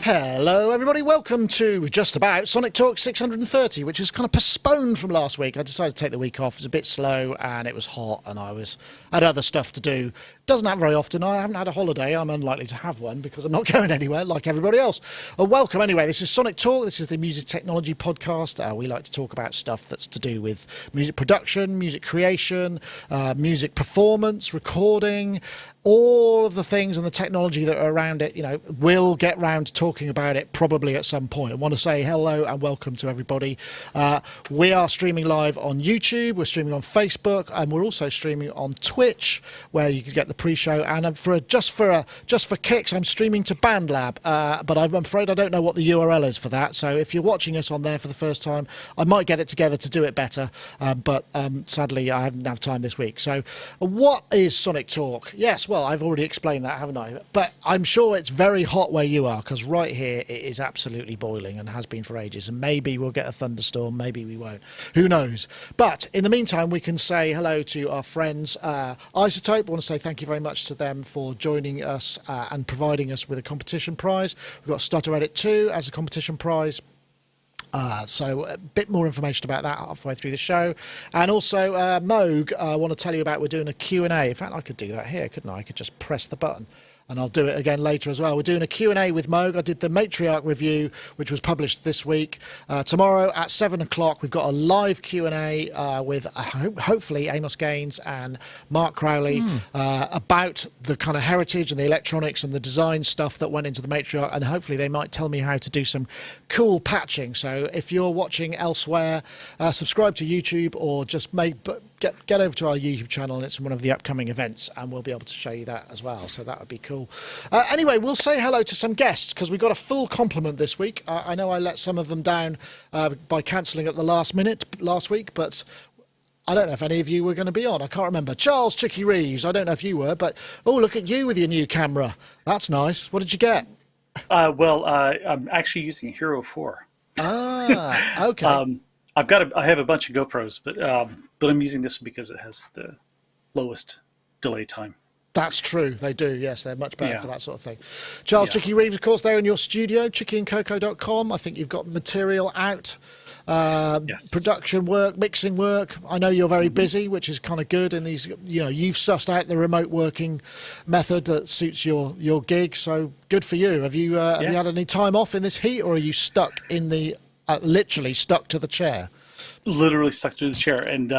Hello everybody, welcome to just about Sonic Talk 630, which is kind of postponed from last week. I decided to take the week off. It was a bit slow and it was hot and I had other stuff to do. Doesn't happen very often. I haven't had a holiday. I'm unlikely to have one because I'm not going anywhere like everybody else. Welcome anyway. This is Sonic Talk. This is the music technology podcast. We like to talk about stuff that's to do with music production, music creation, music performance, recording, all of the things and the technology that are around it. You know, we'll get round to talking about it probably at some point. I want to say hello and welcome to everybody. We are streaming live on YouTube, we're streaming on Facebook, and we're also streaming on Twitch, where you can get the pre-show. And just for kicks, I'm streaming to BandLab, but I'm afraid I don't know what the URL is for that. So if you're watching us on there for the first time, I might get it together to do it better, but sadly I haven't had time this week. So what is Sonic Talk? Yes, well, I've already explained that, haven't I? But I'm sure it's very hot where you are, because right here it is absolutely boiling and has been for ages, and maybe we'll get a thunderstorm, maybe we won't, who knows. But in the meantime, we can say hello to our friends iZotope. I want to say thank you very much to them for joining us and providing us with a competition prize. We've got Stutter Edit 2 as a competition prize. So a bit more information about that halfway through the show. And also Moog, I want to tell you about, we're doing a Q&A. In fact, I could do that here, couldn't I? I could just press the button. And I'll do it again later as well. We're doing a Q&A with Moog. I did the Matriarch review, which was published this week. Tomorrow at 7 o'clock, we've got a live Q&A with hopefully Amos Gaines and Mark Crowley about the kind of heritage and the electronics and the design stuff that went into the Matriarch. And hopefully they might tell me how to do some cool patching. So if you're watching elsewhere, subscribe to YouTube or just get over to our YouTube channel, and it's one of the upcoming events, and we'll be able to show you that as well. So that would be cool. Anyway, we'll say hello to some guests because we got a full complement this week. I know I let some of them down by cancelling at the last minute last week, but I don't know if any of you were going to be on. I can't remember. Charles Chicky Reeves, I don't know if you were, but oh, look at you with your new camera. That's nice. What did you get? I'm actually using Hero 4. Ah, okay. I have a bunch of GoPros, but I'm using this one because it has the lowest delay time. That's true. They do. Yes, they're much better for that sort of thing. Charles Chicky Reeves, of course, they're in your studio, chickyandcoco.com. I think you've got material out, production work, mixing work. I know you're very busy, which is kind of good. And these, you know, you've sussed out the remote working method that suits your gig. So good for you. Have you had any time off in this heat, or are you stuck in the literally stuck to the chair? Literally stuck to the chair, and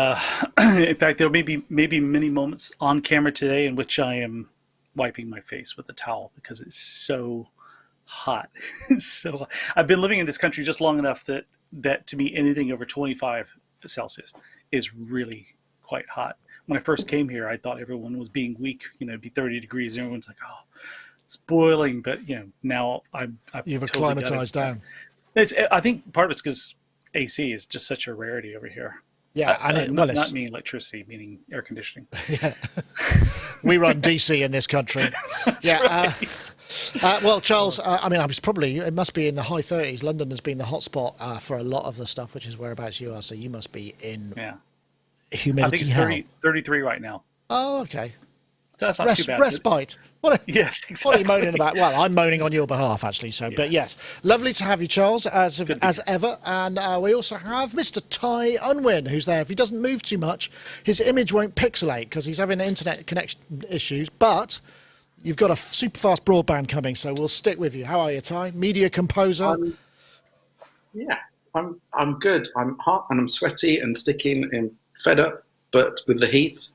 in fact, there may be many moments on camera today in which I am wiping my face with a towel because it's so hot. So I've been living in this country just long enough that to me anything over 25 Celsius is really quite hot. When I first came here, I thought everyone was being weak. You know, it'd be 30 degrees, and everyone's like, "Oh, it's boiling." But you know, now you've acclimatized down. I think part of it's because AC is just such a rarity over here. Yeah, not meaning electricity, meaning air conditioning. Yeah, we run DC in this country. Yeah. Right. Well, Charles, I mean, it must be in the high 30s. London has been the hotspot for a lot of the stuff, which is whereabouts you are. So you must be in humidity. I think it's 33 right now. Oh, okay. That's not too bad. Respite. Yes, exactly. What are you moaning about? Well, I'm moaning on your behalf, actually. So, But yes, lovely to have you, Charles, as ever. And we also have Mr. Ty Unwin, who's there. If he doesn't move too much, his image won't pixelate because he's having internet connection issues. But you've got a super fast broadband coming, so we'll stick with you. How are you, Ty? Media composer. I'm good. I'm hot and I'm sweaty and sticking and fed up, but with the heat.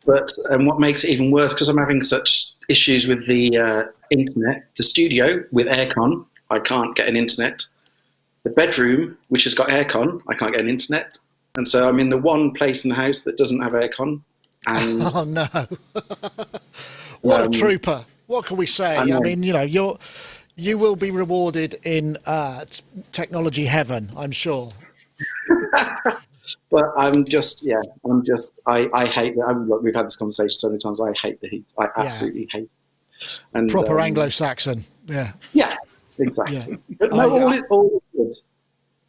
But what makes it even worse, because I'm having such issues with the internet, the studio with aircon, I can't get an internet. The bedroom, which has got aircon, I can't get an internet. And so I'm in the one place in the house that doesn't have aircon. And, oh, no. What a trooper. What can we say? I mean, you know, you will be rewarded in technology heaven, I'm sure. But I hate it. Look, we've had this conversation so many times. I hate the heat. I absolutely hate it. And, proper Anglo-Saxon. Yeah. Yeah, exactly. Yeah. But no, all is good.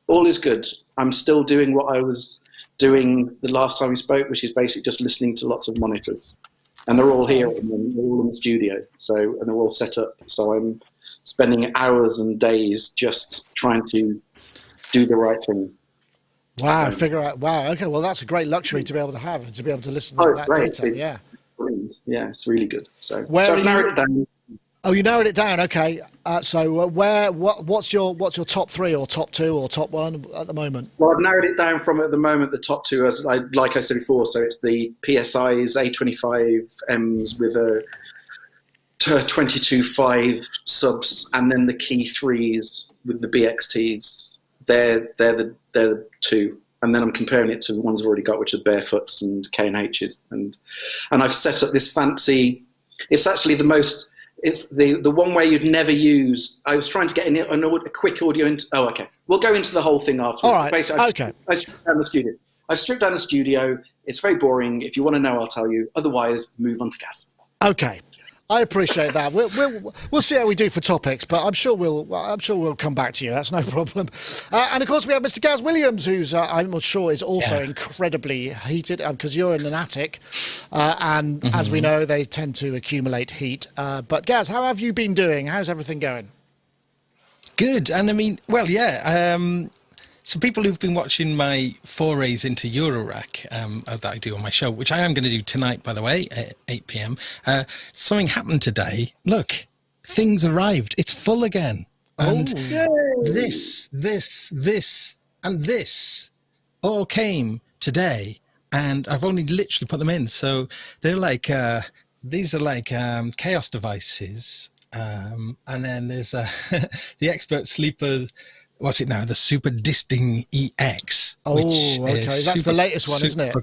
All is good. I'm still doing what I was doing the last time we spoke, which is basically just listening to lots of monitors. And they're all here and they're all in the studio. So, and they're all set up. So I'm spending hours and days just trying to do the right thing. Wow, figure out. Wow, okay. Well, that's a great luxury to be able to have, to be able to listen to that great. detail. Yeah. Brilliant. Yeah, it's really good. So Where I've narrowed it down. Oh, you narrowed it down. Okay. What's your top 3 or top 2 or top 1 at the moment? Well, I've narrowed it down from at the moment the top 2, as like I said before. So it's the PSI's A25Ms with a 22.5 subs, and then the Key 3s with the BXTs. They're the 2. And then I'm comparing it to the ones I've already got, which are Barefoots and K&H's. And I've set up this fancy. It's actually the most. It's the one way you'd never use. I was trying to get a quick audio into. Oh, okay. We'll go into the whole thing after. All right. Basically, Okay. I stripped down the studio. It's very boring. If you want to know, I'll tell you. Otherwise, move on to gas. Okay. I appreciate that. We'll see how we do for topics, but I'm sure we'll come back to you. That's no problem. And of course, we have Mr. Gaz Williams, who's I'm sure is also incredibly heated because you're in an attic, and as we know, they tend to accumulate heat. But Gaz, how have you been doing? How's everything going? Good, and I mean, well, yeah. So people who've been watching my forays into Eurorack that I do on my show, which I am going to do tonight, by the way, at 8 p.m. Something happened today. Look, things arrived. It's full again. And this, and this all came today. And I've only literally put them in. So they're like, these are like chaos devices. And then there's the expert sleeper. What's it now? The Super Disting EX. Oh, okay. That's the latest one, isn't it?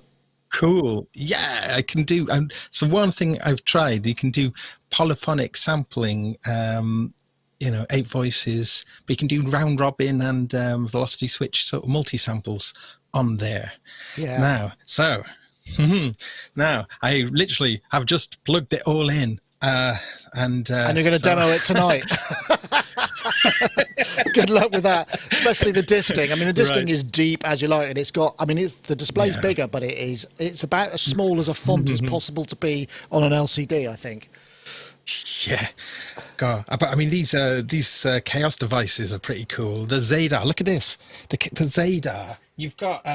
Cool. Yeah, I can do. So one thing I've tried, you can do polyphonic sampling, 8 voices, but you can do round robin and velocity switch, sort of multi-samples on there. Yeah. Now I literally have just plugged it all in. And you're going to demo it tonight. Good luck with that, especially the disting. I mean, the disting is deep as you like, and it's got. I mean, the display's bigger, but it's about as small as a font is possible to be on an LCD, I think. Yeah, God. But I mean, these chaos devices are pretty cool. The Zadar, look at this. The Zadar. You've got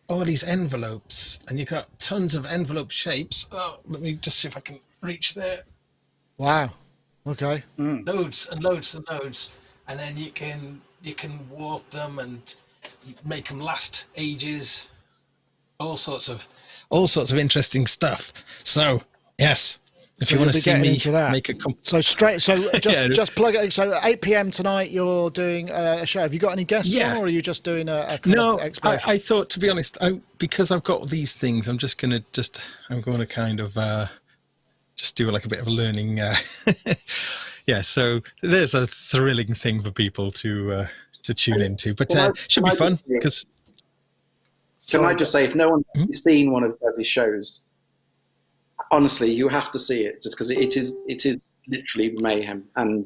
all these envelopes, and you've got tons of envelope shapes. Oh, let me just see if I can reach there. Wow. Okay. Loads and loads and loads, and then you can warp them and make them last ages. All sorts of interesting stuff. So yes, if you want to see me make a just plug it. So at 8 p.m. tonight, you're doing a show. Have you got any guests on, or are you just doing a kind of exploration? I thought, to be honest, because I've got these things, I'm going to kind of. Just do like a bit of a learning. So there's a thrilling thing for people to tune into, but should be fun because. Can I just say, if no one's seen one of Gaz's shows, honestly, you have to see it just because it is literally mayhem, and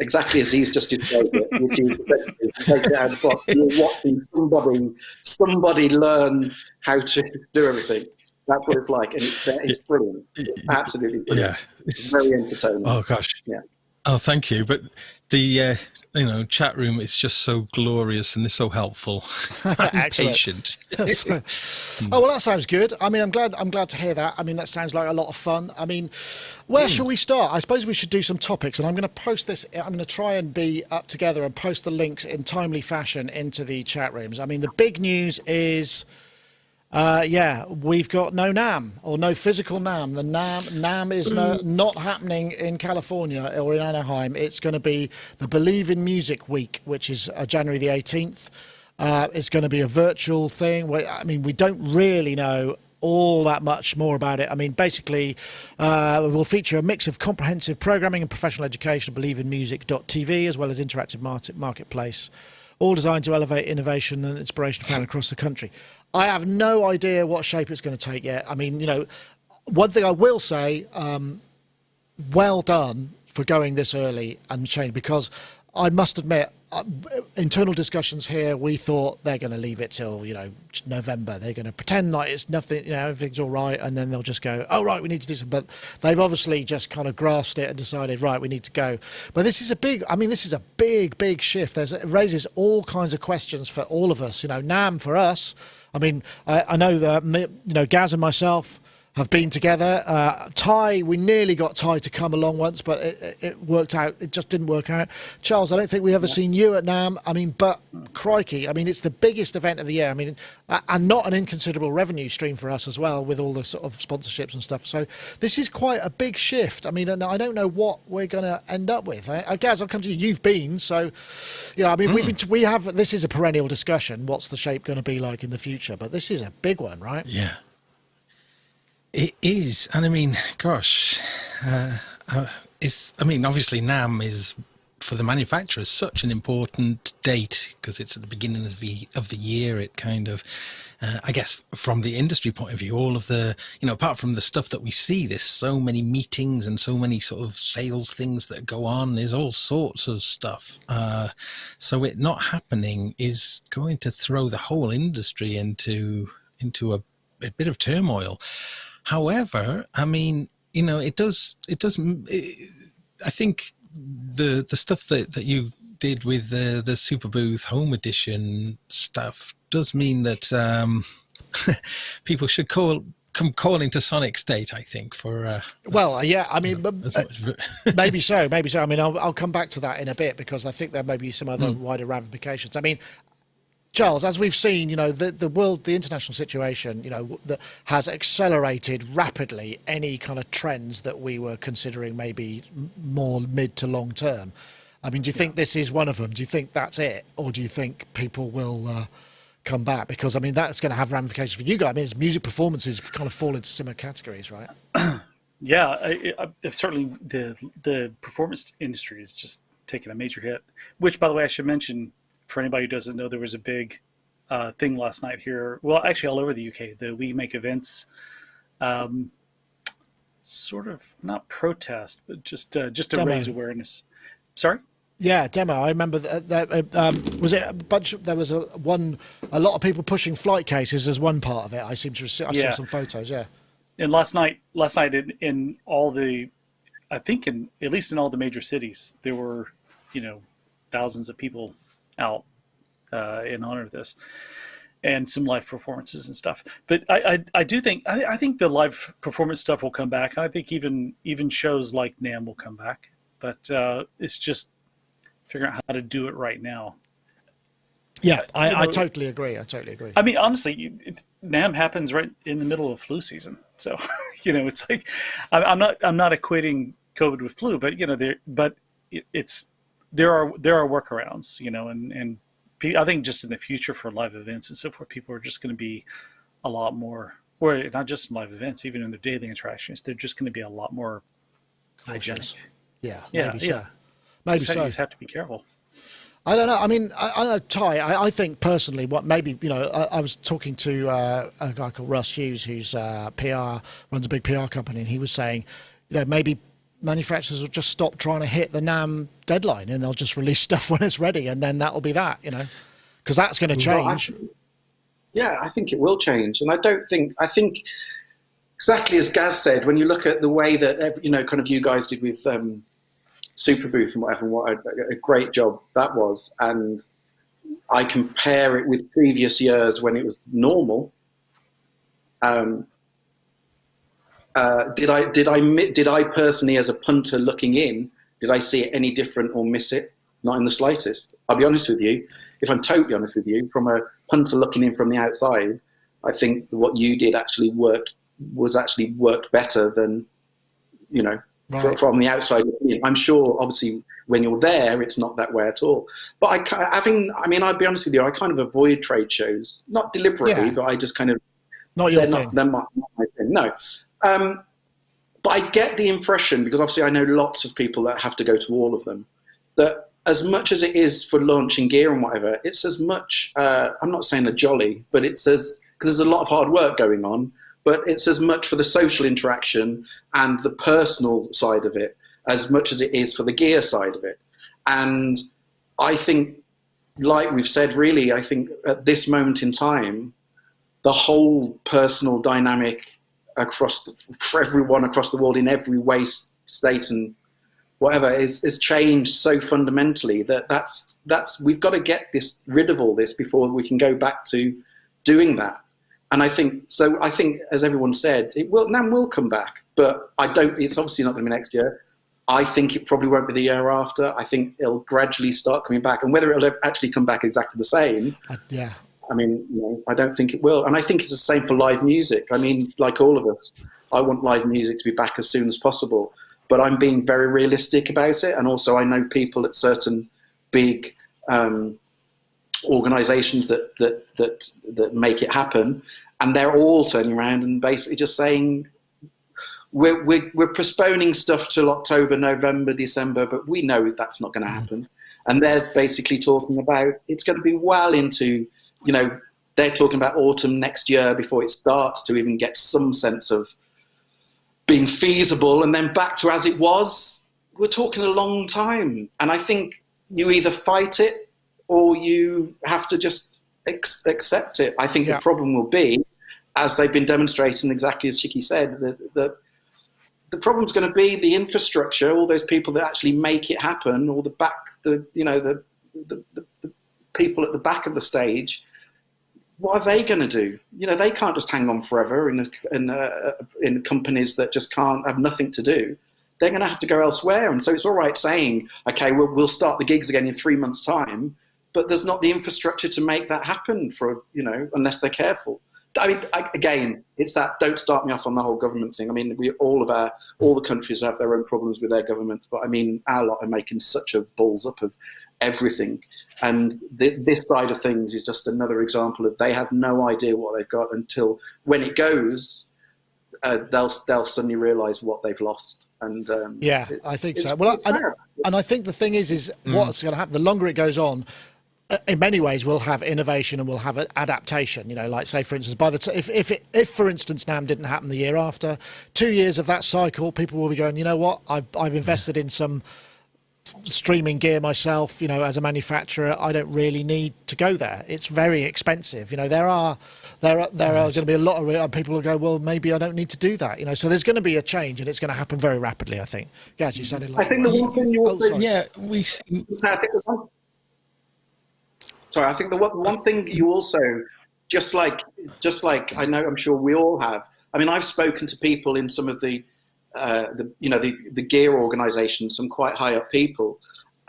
exactly as he's just described it, which is essentially takes it out of the box. You're watching somebody learn how to do everything. That's what it's like, and it's brilliant. It's absolutely brilliant. Yeah, it's very entertaining. Oh gosh. Yeah. Oh, thank you. But the chat room is just so glorious and they're so helpful. And patient. Oh well, that sounds good. I mean, I'm glad to hear that. I mean, that sounds like a lot of fun. I mean, where shall we start? I suppose we should do some topics, and I'm going to post this. I'm going to try and be up together and post the links in timely fashion into the chat rooms. I mean, the big news is. We've got no NAMM or no physical NAMM. The NAMM is not happening in California or in Annaheim. It's going to be the Believe in Music Week, which is January the 18th. It's going to be a virtual thing. I mean, we don't really know all that much more about it. I mean, basically, we'll feature a mix of comprehensive programming and professional education at believeinmusic.tv, as well as interactive marketplace, all designed to elevate innovation and inspiration found across the country. I have no idea what shape it's going to take yet. I mean, one thing I will say, well done for going this early and change, because I must admit, internal discussions here, we thought they're going to leave it till, November. They're going to pretend like it's nothing, everything's all right, and then they'll just go, oh, right, we need to do something. But they've obviously just kind of grasped it and decided, right, we need to go. But this is a big shift. It raises all kinds of questions for all of us. NAMM for us, I know that, Gaz and myself have been together. Ty, we nearly got Ty to come along once, but it worked out. It just didn't work out. Charles, I don't think we've ever seen you at NAMM. But crikey, it's the biggest event of the year. And not an inconsiderable revenue stream for us as well, with all the sort of sponsorships and stuff. So this is quite a big shift. And I don't know what we're going to end up with. Gaz, I'll come to you. You've been, so this is a perennial discussion. What's the shape going to be like in the future? But this is a big one, right? Yeah. It is, and gosh, obviously NAMM is, for the manufacturers, such an important date because it's at the beginning of the year. It kind of, I guess, from the industry point of view, all of the, apart from the stuff that we see, there's so many meetings and so many sort of sales things that go on. There's all sorts of stuff. So it not happening is going to throw the whole industry into a bit of turmoil. However, it does. I think the stuff that you did with the Super Booth Home Edition stuff does mean that people should come calling to Sonicstate, I think, for maybe so. I'll come back to that in a bit because I think there may be some other wider ramifications. Charles, as we've seen, the international situation, that has accelerated rapidly any kind of trends that we were considering maybe more mid to long term. Do you think this is one of them? Do you think that's it? Or do you think people will come back? Because, that's going to have ramifications for you guys. Music performances kind of fall into similar categories, right? Yeah, certainly the performance industry is just taking a major hit, which, by the way, I should mention, for anybody who doesn't know, there was a big thing last night here. Well, actually, all over the UK, the We Make Events, sort of not protest, but just to raise awareness. Sorry. Yeah, demo. I remember that. Was it a bunch? There was a lot of people pushing flight cases as one part of it. I saw some photos. Yeah. And last night in all the, I think at least in all the major cities, there were, thousands of people out in honor of this, and some live performances and stuff. But I do think I think the live performance stuff will come back. I think even shows like NAMM will come back. But it's just figuring out how to do it right now. Yeah, I totally agree. Honestly, NAMM happens right in the middle of flu season, so it's like I'm not equating COVID with flu, but there are workarounds, and I think just in the future for live events and so forth, people are just going to be a lot more, or not just in live events, even in their daily interactions, they're just going to be a lot more cautious. Yeah, maybe so. Maybe so. You just have to be careful. I don't know. I don't know, Ty. I think personally, I was talking to a guy called Russ Hughes, who's PR, runs a big PR company, and he was saying, maybe manufacturers will just stop trying to hit the NAMM deadline and they'll just release stuff when it's ready, and then that'll be that, because that's going to change. I think it will change. And I think exactly as Gaz said, when you look at the way that, kind of you guys did with Super Booth and whatever, what a great job that was. And I compare it with previous years when it was normal. Did I personally, as a punter looking in, did I see it any different or miss it? Not in the slightest. I'll be honest with you. If I'm totally honest with you, from a punter looking in from the outside, I think what you did actually worked better than, right. From the outside looking in. I'm sure, obviously, when you're there, it's not that way at all. But I'll be honest with you, I kind of avoid trade shows, not deliberately, but I just kind of. Not your thing. They're not my thing. No. But I get the impression, because obviously I know lots of people that have to go to all of them, that as much as it is for launching gear and whatever, it's as much, I'm not saying a jolly, but it's because there's a lot of hard work going on, but it's as much for the social interaction and the personal side of it as much as it is for the gear side of it. And I think, like we've said, really, I think at this moment in time, the whole personal dynamic for everyone across the world in every way, state and whatever is changed so fundamentally that's we've got to get rid of all this before we can go back to doing that. And I think, as everyone said, NAMM will come back, but it's obviously not going to be next year. I think it probably won't be the year after. I think it'll gradually start coming back, and whether it'll actually come back exactly the same, I mean, I don't think it will. And I think it's the same for live music. I mean, like all of us, I want live music to be back as soon as possible, but I'm being very realistic about it. And also I know people at certain big organizations that make it happen, and they're all turning around and basically just saying, we're postponing stuff till October, November, December, but we know that's not going to happen. And they're basically talking about it's going to be well into, they're talking about autumn next year before it starts to even get some sense of being feasible, and then back to as it was. We're talking a long time. And I think you either fight it or you have to just accept it. I think the problem will be, as they've been demonstrating, exactly as Chicky said, the problem's going to be the infrastructure, all those people that actually make it happen, or the people at the back of the stage. What are they going to do? They can't just hang on forever in companies that just have nothing to do. They're going to have to go elsewhere. And so it's all right saying, okay, we'll start the gigs again in 3 months' time, but there's not the infrastructure to make that happen unless they're careful. I mean, again, it's that don't start me off on the whole government thing. I mean, all the countries have their own problems with their governments, but I mean, our lot are making such a balls up of everything. And this side of things is just another example of they have no idea what they've got until when it goes, they'll suddenly realise what they've lost. And I think so. Well, and I think the thing is what's going to happen, the longer it goes on, in many ways we'll have innovation and we'll have adaptation, like say for instance, if for instance NAMM didn't happen the year after, 2 years of that cycle, people will be going, you know what, I've invested in some streaming gear myself, as a manufacturer, I don't really need to go there. It's very expensive. There are going to be a lot of people who go, well, maybe I don't need to do that. So there's going to be a change, and it's going to happen very rapidly, I think. Gaz, you sounded like... I think the one thing you also... we see... I think the one thing you also, just like I know, I'm sure we all have. I mean, I've spoken to people in some of the gear organisations, some quite high up people,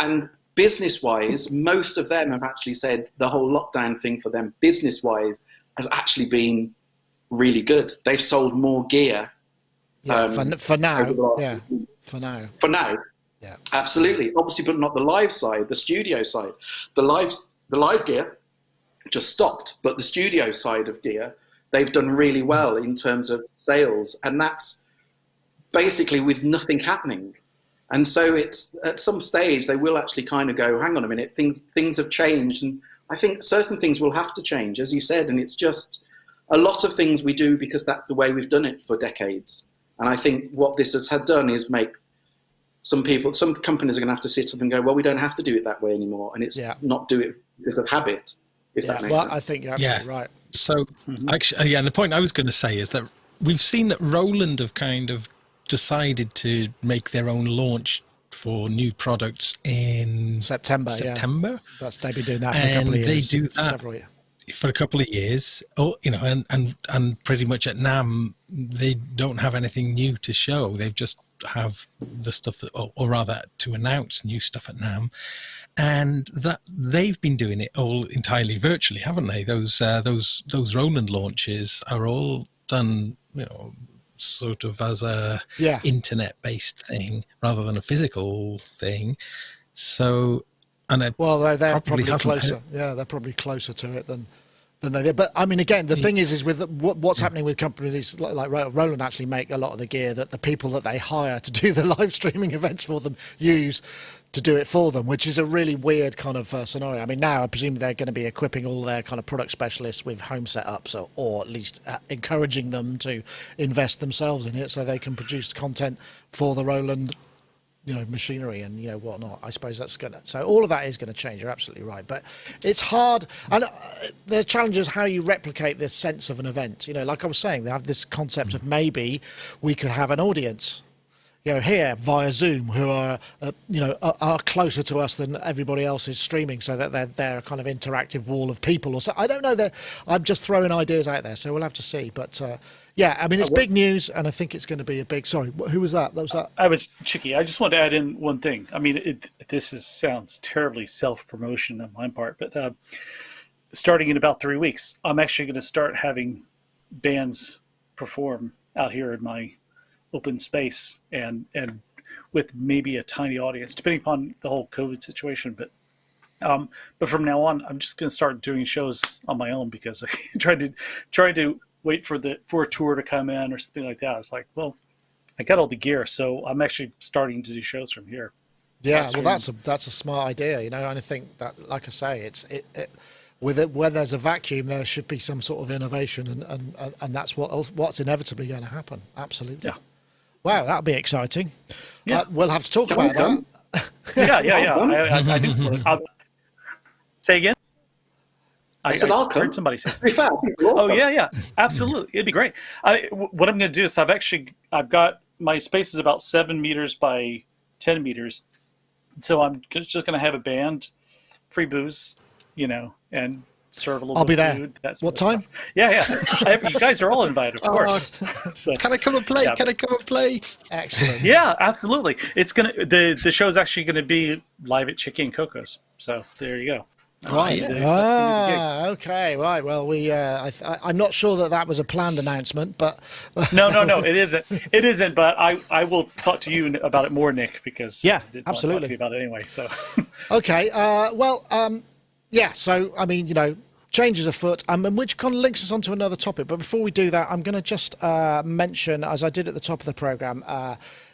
and business-wise, most of them have actually said the whole lockdown thing for them, business-wise, has actually been really good. They've sold more gear. For now. Yeah, for now. For now. Yeah. Absolutely. Obviously, but not the live side, the studio side. The live gear just stopped, but the studio side of gear, they've done really well in terms of sales, and that's basically with nothing happening. And so it's at some stage they will actually kind of go, hang on a minute, things have changed, and I think certain things will have to change, as you said, and it's just a lot of things we do because that's the way we've done it for decades. And I think what this has done is make some companies are going to have to sit up and go, well, we don't have to do it that way anymore, and it's not do it because of habit, if that makes sense. I think you're absolutely right. So, actually, and the point I was going to say is that we've seen that Roland have kind of decided to make their own launch for new products in September. They've been doing that for a couple of years. And they do that for a couple of years, and pretty much at NAMM, they don't have anything new to show. They just have the stuff that, or rather to announce new stuff at NAMM, and that they've been doing it all entirely virtually, haven't they? Those Roland launches are all done, sort of as a internet-based thing rather than a physical thing. So, and they're probably closer. They're probably closer to it than they did. But I mean, again, the thing is with what's happening with companies like Roland actually make a lot of the gear that the people that they hire to do the live streaming events for them use to do it for them, which is a really weird kind of scenario. I mean, now I presume they're going to be equipping all their kind of product specialists with home setups, or at least encouraging them to invest themselves in it so they can produce content for the Roland machinery and whatnot. I suppose that's gonna. So all of that is going to change. You're absolutely right, but it's hard. And the challenge is how you replicate this sense of an event. Like I was saying, they have this concept of maybe we could have an audience, here via Zoom, who are are closer to us than everybody else is streaming, so that they're a kind of interactive wall of people. Or so I don't know. That I'm just throwing ideas out there, so we'll have to see. But yeah, I mean it's big news, and I think it's going to be a big. Sorry, who was that? That was that. I was Chicky. I just want to add in one thing. I mean, sounds terribly self-promotion on my part, but starting in about 3 weeks, I'm actually going to start having bands perform out here in my open space and with maybe a tiny audience, depending upon the whole COVID situation. But from now on, I'm just going to start doing shows on my own, because I tried to wait for a tour to come in or something like that. I was like, well, I got all the gear, so I'm actually starting to do shows from here. Yeah, well, that's a smart idea, and I think that, like I say, where there's a vacuum, there should be some sort of innovation, and that's what's inevitably going to happen. Absolutely. Yeah. Wow, that'll be exciting. Yeah. We'll have to talk about that. Yeah. I do. Say again? I said I'll come. Heard somebody say something. Oh, yeah. Absolutely. It'd be great. What I'm going to do is I've got my space is about 7 meters by 10 meters. So I'm just going to have a band, free booze, and serve a little I'll bit be of there. food. That's what time? Yeah. You guys are all invited, of course. So, can I come and play? Yeah. Can I come and play? Excellent. Yeah, absolutely. It's the show's actually gonna be live at Chicky and Coco's. So there you go. Right. Okay. Right. Well, I'm not sure that was a planned announcement, but no, it isn't. It isn't. But I will talk to you about it more, Nick, because yeah, I did absolutely. want to talk to you about it anyway. So okay. Yeah. So I mean, changes afoot, and which kind of links us onto another topic. But before we do that, I'm going to just mention, as I did at the top of the program,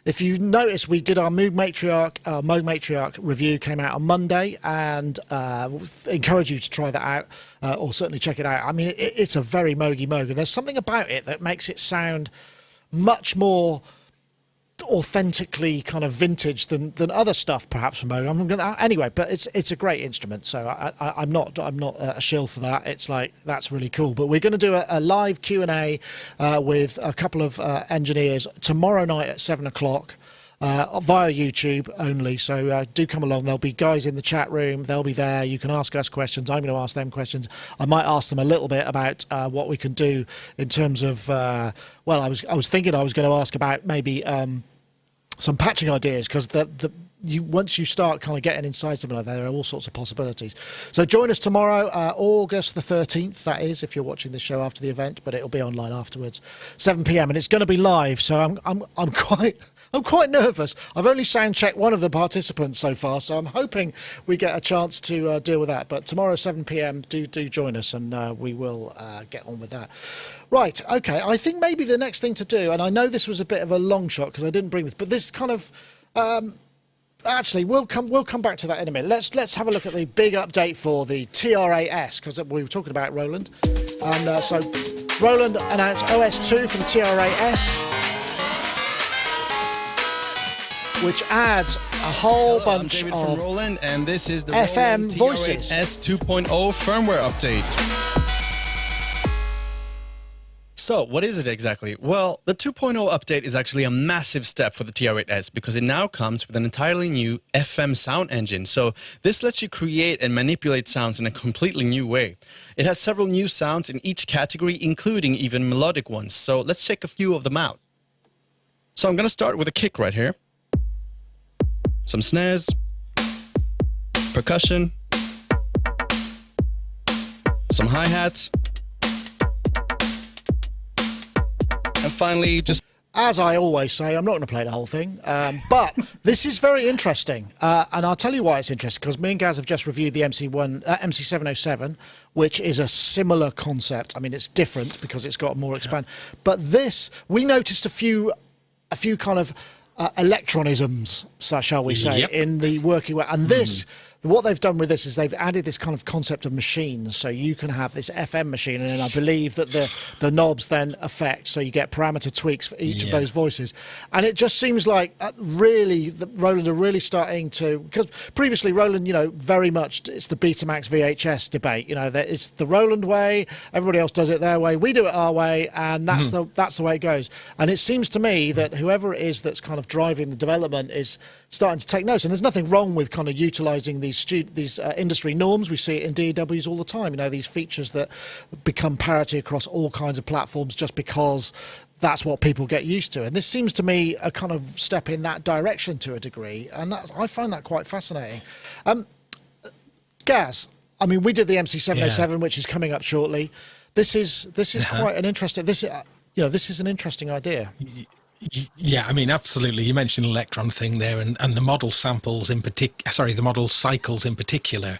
if you notice, we did our Moog Matriarch review, came out on Monday, and encourage you to try that out, or certainly check it out. I mean, it's a very Moogy Moog, and there's something about it that makes it sound much more authentically kind of vintage than other stuff perhaps from Moog. Anyway, but it's a great instrument, so I'm not a shill for that. It's like, that's really cool. But we're going to do a live Q&A with a couple of engineers tomorrow night at 7:00 via YouTube only, so do come along. There'll be guys in the chat room, they'll be there. You can ask us questions, I'm going to ask them questions. I might ask them a little bit about what we can do in terms of I was thinking I was going to ask about maybe some patching ideas, because once you start kind of getting inside something like that, there are all sorts of possibilities. So join us tomorrow, August the 13th, that is, if you're watching this show after the event, but it'll be online afterwards, 7 p.m, and it's going to be live. So I'm quite nervous. I've only sound checked one of the participants so far, so I'm hoping we get a chance to deal with that. But tomorrow 7 p.m, do join us, and we will get on with that. Right, okay. I think maybe the next thing to do, and I know this was a bit of a long shot because I didn't bring this, but this kind of actually, we'll come back to that in a minute. Let's have a look at the big update for the TR8S, because we were talking about Roland, and so Roland announced OS2 for the TR8S, which adds a whole bunch David of from Roland, and this is the FM Roland voices. TR8S 2.0 firmware update. So, what is it exactly? Well, the 2.0 update is actually a massive step for the TR8S, because it now comes with an entirely new FM sound engine. So, this lets you create and manipulate sounds in a completely new way. It has several new sounds in each category, including even melodic ones. So, let's check a few of them out. So, I'm going to start with a kick right here. Some snares, percussion, some hi-hats, and finally just... As I always say, I'm not going to play the whole thing, but this is very interesting, and I'll tell you why it's interesting, because me and Gaz have just reviewed the MC707, which is a similar concept. I mean, it's different because it's got more expand, but this, we noticed a few kind of electronisms, so shall we say, in the working way, and this what they've done with this is they've added this kind of concept of machines. So you can have this FM machine, and then I believe that the knobs then affect, so you get parameter tweaks for each of those voices. And it just seems like really Roland are really starting to, because previously Roland, very much it's the Betamax VHS debate. It's the Roland way, everybody else does it their way, we do it our way, and that's the way it goes. And it seems to me that whoever it is that's kind of driving the development is starting to take notes. And there's nothing wrong with kind of utilising these industry norms. We see it in DAWs all the time. These features that become parity across all kinds of platforms just because that's what people get used to. And this seems to me a kind of step in that direction to a degree. And I find that quite fascinating. Gaz, we did the MC707, which is coming up shortly. This is quite an interesting. This is an interesting idea. Yeah, absolutely. You mentioned the Electron thing there, and the model samples in particular. The model cycles in particular.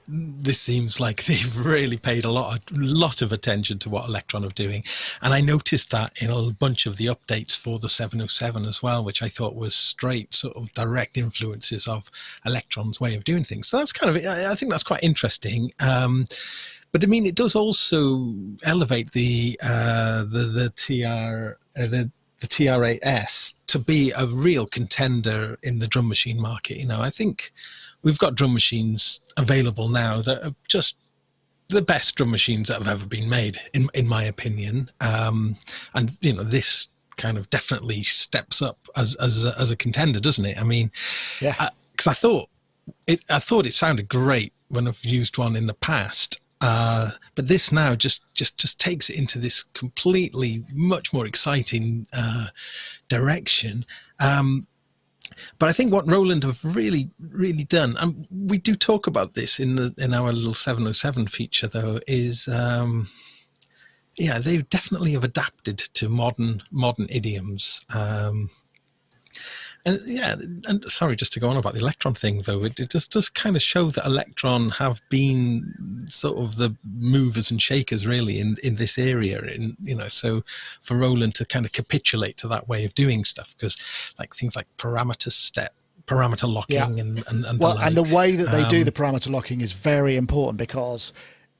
This seems like they've really paid a lot of attention to what Electron are doing, and I noticed that in a bunch of the updates for the 707 as well, which I thought was straight sort of direct influences of Electron's way of doing things. So that's I think that's quite interesting. But it does also elevate the TR8S to be a real contender in the drum machine market. I think we've got drum machines available now that are just the best drum machines that have ever been made, in my opinion. And this kind of definitely steps up as a contender, doesn't it? Because I thought it sounded great when I've used one in the past. But this now just takes it into this completely much more exciting direction. But I think what Roland have really, really done, and we do talk about this in our little 707 feature, though, is they definitely have adapted to modern idioms. And sorry, just to go on about the Electron thing, though, it just does kind of show that Electron have been sort of the movers and shakers, really, in this area. So for Roland to kind of capitulate to that way of doing stuff, because things like parameter locking and the way that they do the parameter locking is very important, because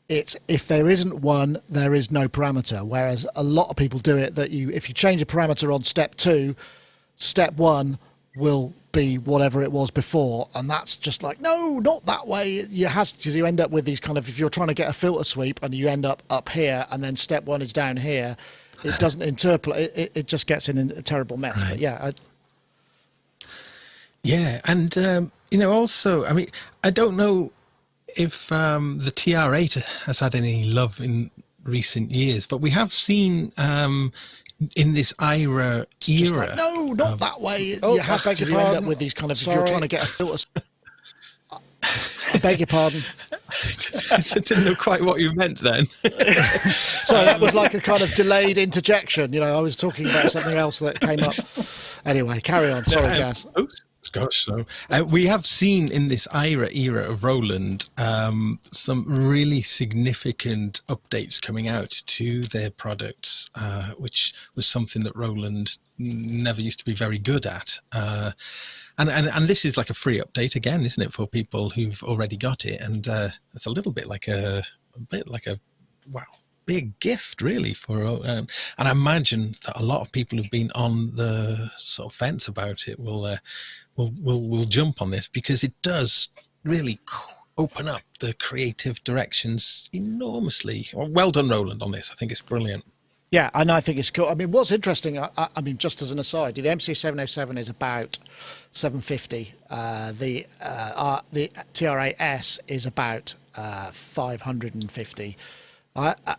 if there isn't one, there is no parameter. Whereas a lot of people do it that if you change a parameter on step 2, step 1 will be whatever it was before, and that's just no, not that way. You end up with these kind of, if you're trying to get a filter sweep and you end up here and then step 1 is down here, it doesn't interpolate. It just gets in a terrible mess. Right. But and also, I don't know if the TR8 has had any love in recent years, but we have seen in this AIRA era. No, not that way. You end up with these kind of, if you're trying to get a filter. I beg your pardon. I didn't know quite what you meant then. Sorry, that was like a kind of delayed interjection. I was talking about something else that came up. Anyway, carry on. Sorry, Gaz. Oops. Gosh, so we have seen in this AIRA era of Roland some really significant updates coming out to their products, which was something that Roland never used to be very good at. And this is like a free update again, isn't it, for people who've already got it? And it's a little bit like a big gift, really, for and I imagine that a lot of people who've been on the sort of fence about it will jump on this, because it does really open up the creative directions enormously. Well done, Roland, on this. I think it's brilliant. Yeah, and I think it's cool. What's interesting, just as an aside, the MC707 is about 750. The TR8S is about 550.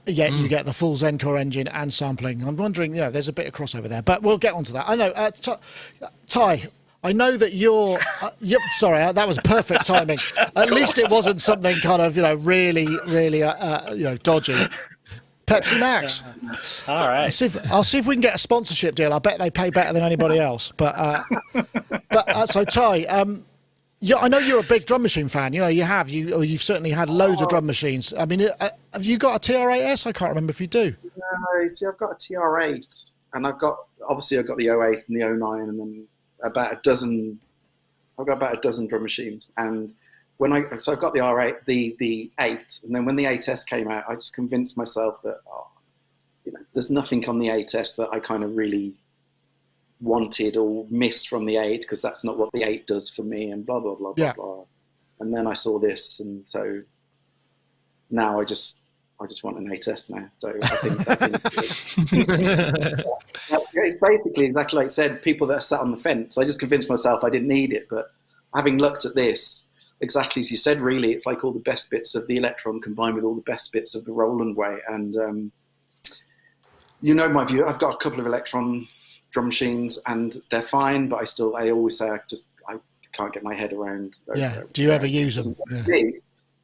You get the full Zencore engine and sampling. I'm wondering, there's a bit of crossover there, but we'll get onto that. I know, Ty, I know that you're. Sorry, that was perfect timing. At least it wasn't something kind of, really, really, dodgy. Pepsi Max. All right. I'll see if we can get a sponsorship deal. I bet they pay better than anybody else. But so Ty, I know you're a big drum machine fan. You've certainly had loads of drum machines. Have you got a TR8S? I can't remember if you do. No, see, I've got a TR8, and I've got the 08 and the 09, and then about a dozen. I've got about a dozen drum machines, and so I've got the R8, the 8, and then when the 8S came out, I just convinced myself that there's nothing on the 8S that I kind of really wanted or missed from the 8, because that's not what the 8 does for me, and blah blah blah blah blah. And then I saw this, and so now I just want an 8S now. So I think it's basically exactly like I said, people that are sat on the fence. I just convinced myself I didn't need it, but having looked at this, exactly as you said, really, it's like all the best bits of the Electron combined with all the best bits of the Roland way. And my view. I've got a couple of Electron drum machines, and they're fine, but I always say I can't get my head around. Do you ever use them? Yeah.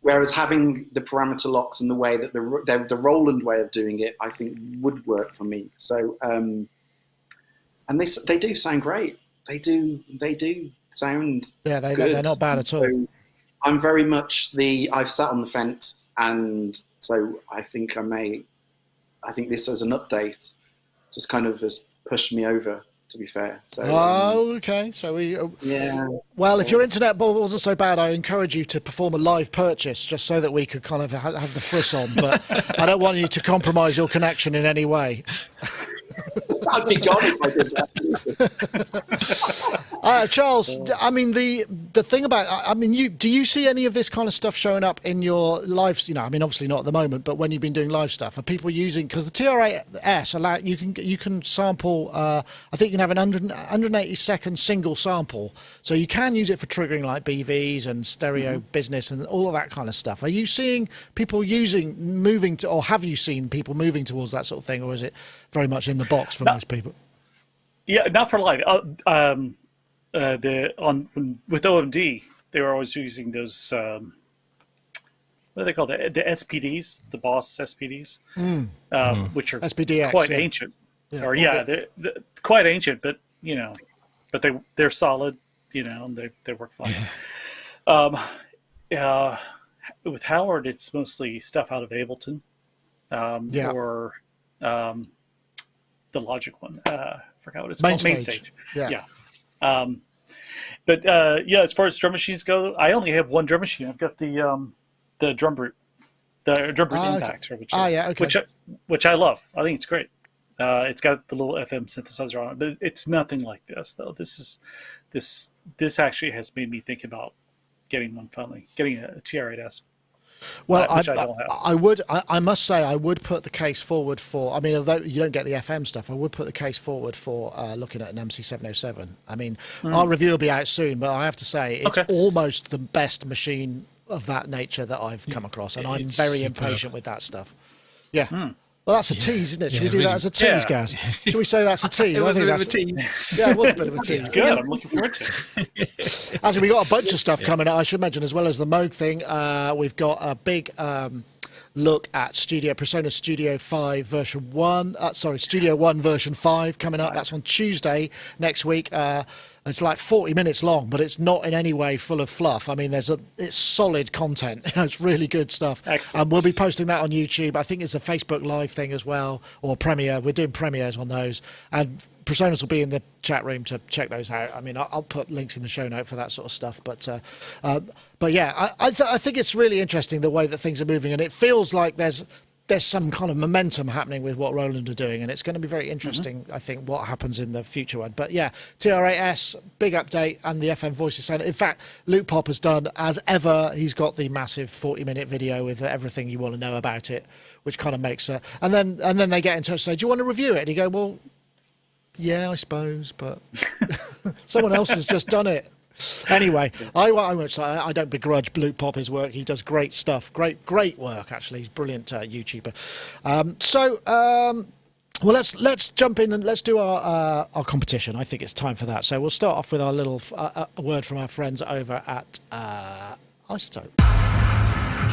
Whereas having the parameter locks and the way that the Roland way of doing it, I think would work for me. So, and they do sound great. They do sound. Yeah, good. They're not bad at all. So I'm very much I've sat on the fence, and so I think this as an update just kind of has pushed me over, to be fair. So, okay. So we. Yeah. Well, if your internet wasn't so bad, I encourage you to perform a live purchase, just so that we could kind of have the friss on. But I don't want you to compromise your connection in any way. I'd be gone if I did that. Charles, I mean, the thing about, do you see any of this kind of stuff showing up in your lives? Obviously not at the moment, but when you've been doing live stuff, are people using, because the TR8S you can sample, I think you can have an 180-second single sample, so you can use it for triggering like BVs and stereo business and all of that kind of stuff. Are you seeing people or have you seen people moving towards that sort of thing, or is it very much in the box for most people? Yeah, not for live. With OMD, they were always using those. What do they call the SPDs, the Boss SPDs, which are SPDX, quite ancient. Yeah. They're quite ancient, but they're solid, and they work fine. With Howard, it's mostly stuff out of Ableton, or the Logic one. I forgot what it's called. Main Stage. Yeah. As far as drum machines go, I only have one drum machine. I've got the Drum Brute, Impact, which I love. I think it's great. It's got the little FM synthesizer on it, but it's nothing like this though. This actually has made me think about getting a TR8S. Well, I must say, I would put the case forward for, although you don't get the FM stuff, I would put the case forward for looking at an MC707. Our review will be out soon, but I have to say, it's almost the best machine of that nature that I've come across, and I'm very impatient with that stuff. Yeah. Well, that's a tease, isn't it? Should we do that as a tease, Gaz? Should we say that's a tease? It was a bit of a tease. Yeah, it was a bit of a tease. It's good. I'm looking forward to it. Actually, we got a bunch of stuff coming up, I should mention, as well as the Moog thing. We've got a big look at Presonus Studio 5 version 1. Studio 1 version 5 coming up. That's on Tuesday next week. It's like 40 minutes long, but it's not in any way full of fluff. It's solid content. It's really good stuff. Excellent. And we'll be posting that on YouTube. I think it's a Facebook Live thing as well, or Premiere. We're doing premieres on those. And Presonus will be in the chat room to check those out. I'll put links in the show note for that sort of stuff. But yeah, I think it's really interesting the way that things are moving, and it feels like there's some kind of momentum happening with what Roland are doing, and it's going to be very interesting, I think, what happens in the future one. But yeah, TR8S, big update, and the FM voices sound. In fact, Luke Pop has done, as ever, he's got the massive 40-minute video with everything you want to know about it, which kind of makes it. And then they get in touch and say, do you want to review it? And you go, well, yeah, I suppose, but someone else has just done it. Anyway, I don't begrudge Luke Pop his work. He does great stuff, great work actually. He's a brilliant YouTuber. Well, let's jump in and let's do our competition. I think it's time for that. So we'll start off with our little word from our friends over at iZotope.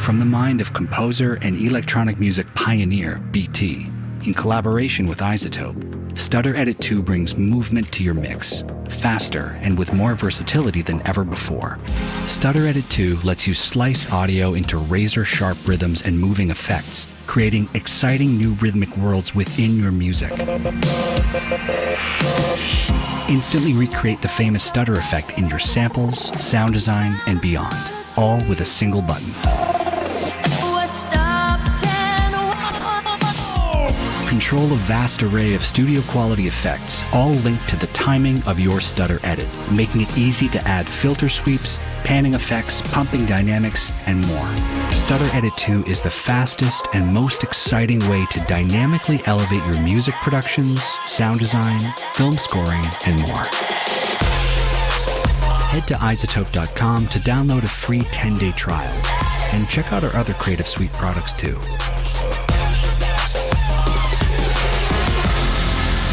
From the mind of composer and electronic music pioneer BT, in collaboration with iZotope, Stutter Edit 2 brings movement to your mix, faster and with more versatility than ever before. Stutter Edit 2 lets you slice audio into razor-sharp rhythms and moving effects, creating exciting new rhythmic worlds within your music. Instantly recreate the famous stutter effect in your samples, sound design, and beyond. all with a single button. Control a vast array of studio-quality effects, all linked to the timing of your stutter edit, making it easy to add filter sweeps, panning effects, pumping dynamics, and more. Stutter Edit 2 is the fastest and most exciting way to dynamically elevate your music productions, sound design, film scoring, and more. Head to iZotope.com to download a free 10-day trial, and check out our other Creative Suite products too.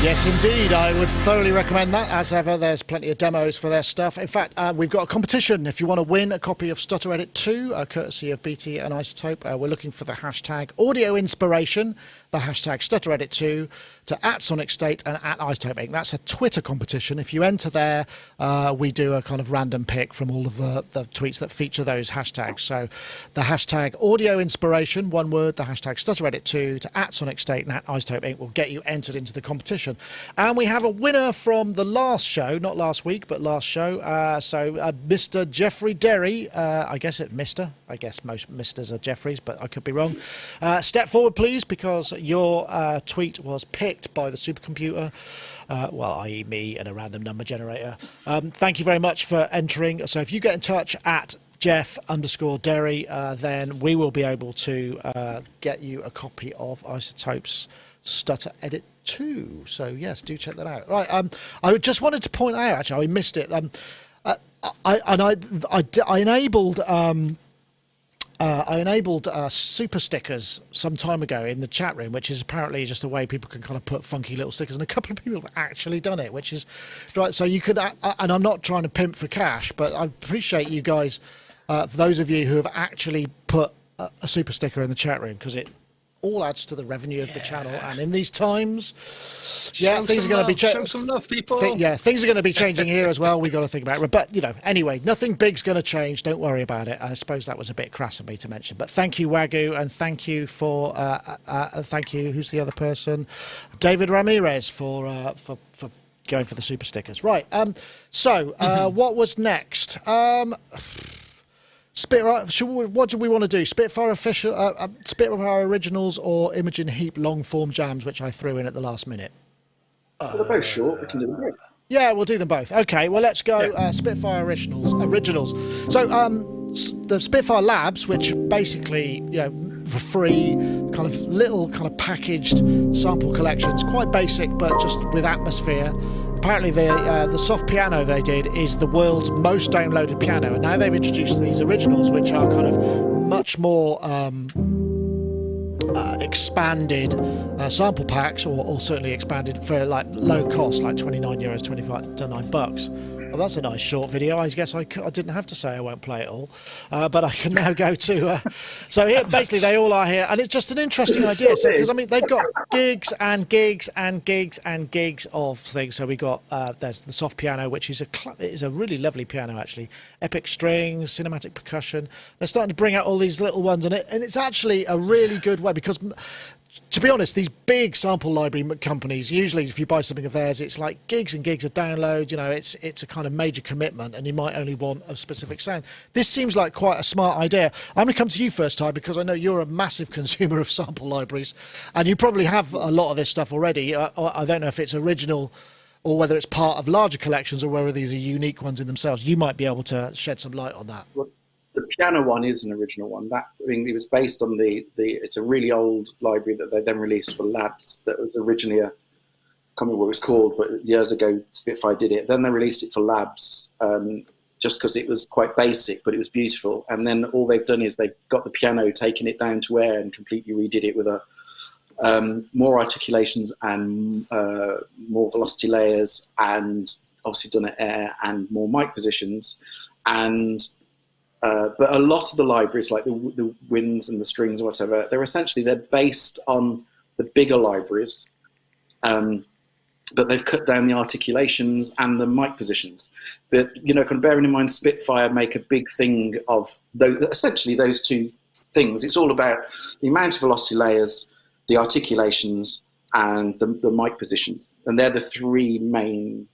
Yes, indeed. I would thoroughly recommend that. As ever, there's plenty of demos for their stuff. In fact, we've got a competition. If you want to win a copy of Stutter Edit 2, courtesy of BT and iZotope, we're looking for the hashtag Audio Inspiration, the hashtag Stutter Edit 2, to @Sonicstate and @iZotope Inc. That's a Twitter competition. If you enter there, we do a kind of random pick from all of the tweets that feature those hashtags. So the hashtag Audio Inspiration, one word, the hashtag Stutter Edit 2 to @Sonicstate and @iZotope Inc. will get you entered into the competition. And we have a winner from the last show, not last week, but last show. Mr. Jeffrey Derry, I guess it's Mr. I guess most Misters are Jeffreys, but I could be wrong. Step forward, please, because your tweet was picked by the supercomputer, i.e. me and a random number generator. Thank you very much for entering. So if you get in touch at Jeff_Derry, then we will be able to get you a copy of iZotope's Stutter Edit 2. So yes, do check that out. Right, I just wanted to point out, actually, I missed it. I enabled super stickers some time ago in the chat room, which is apparently just a way people can kind of put funky little stickers, and a couple of people have actually done it, which is right. So you could, and I'm not trying to pimp for cash, but I appreciate you guys, for those of you who have actually put a super sticker in the chat room, because it all adds to the revenue of the channel. And in these times, things are going to be changing. Show some love, people. Things are going to be changing here as well. We've got to think about it. But, anyway, nothing big's going to change. Don't worry about it. I suppose that was a bit crass of me to mention. But thank you, Wagyu, and thank you for, thank you, who's the other person? David Ramirez for going for the super stickers. Right. What was next? What do we want to do? Spitfire Originals or Imogen Heap long form jams, which I threw in at the last minute? Well, they're both short. We can do them both. Yeah, we'll do them both. Okay, well, let's go Spitfire Originals. So the Spitfire Labs, which basically, for free, kind of little kind of packaged sample collections, quite basic, but just with atmosphere. Apparently the soft piano they did is the world's most downloaded piano, and now they've introduced these originals, which are kind of much more expanded sample packs, or certainly expanded for like low cost, like €29, $29. Well, that's a nice short video. I guess I didn't have to say I won't play it all, but I can now go to. So here, basically, they all are here, and it's just an interesting idea. So, because they've got gigs and gigs and gigs and gigs of things. So we got there's the soft piano, which is a really lovely piano actually. Epic strings, cinematic percussion. They're starting to bring out all these little ones, and it's actually a really good way because. To be honest, these big sample library companies, usually if you buy something of theirs, it's like gigs and gigs of download, it's a kind of major commitment, and you might only want a specific sound. This seems like quite a smart idea. I'm going to come to you first, Ty, because I know you're a massive consumer of sample libraries, and you probably have a lot of this stuff already. I don't know if it's original or whether it's part of larger collections or whether these are unique ones in themselves. You might be able to shed some light on that. Well, the piano one is an original one. It was based on it's a really old library that they then released for Labs. That was originally I can't remember what it was called, but years ago Spitfire did it. Then they released it for Labs, just because it was quite basic, but it was beautiful. And then all they've done is they've got the piano, taken it down to air, and completely redid it with more articulations and more velocity layers, and obviously done at air and more mic positions. But a lot of the libraries, like the winds and the strings or whatever, they're based on the bigger libraries, but they've cut down the articulations and the mic positions. But kind of bearing in mind, Spitfire make a big thing of essentially those two things. It's all about the amount of velocity layers, the articulations, and the mic positions, and they're the three main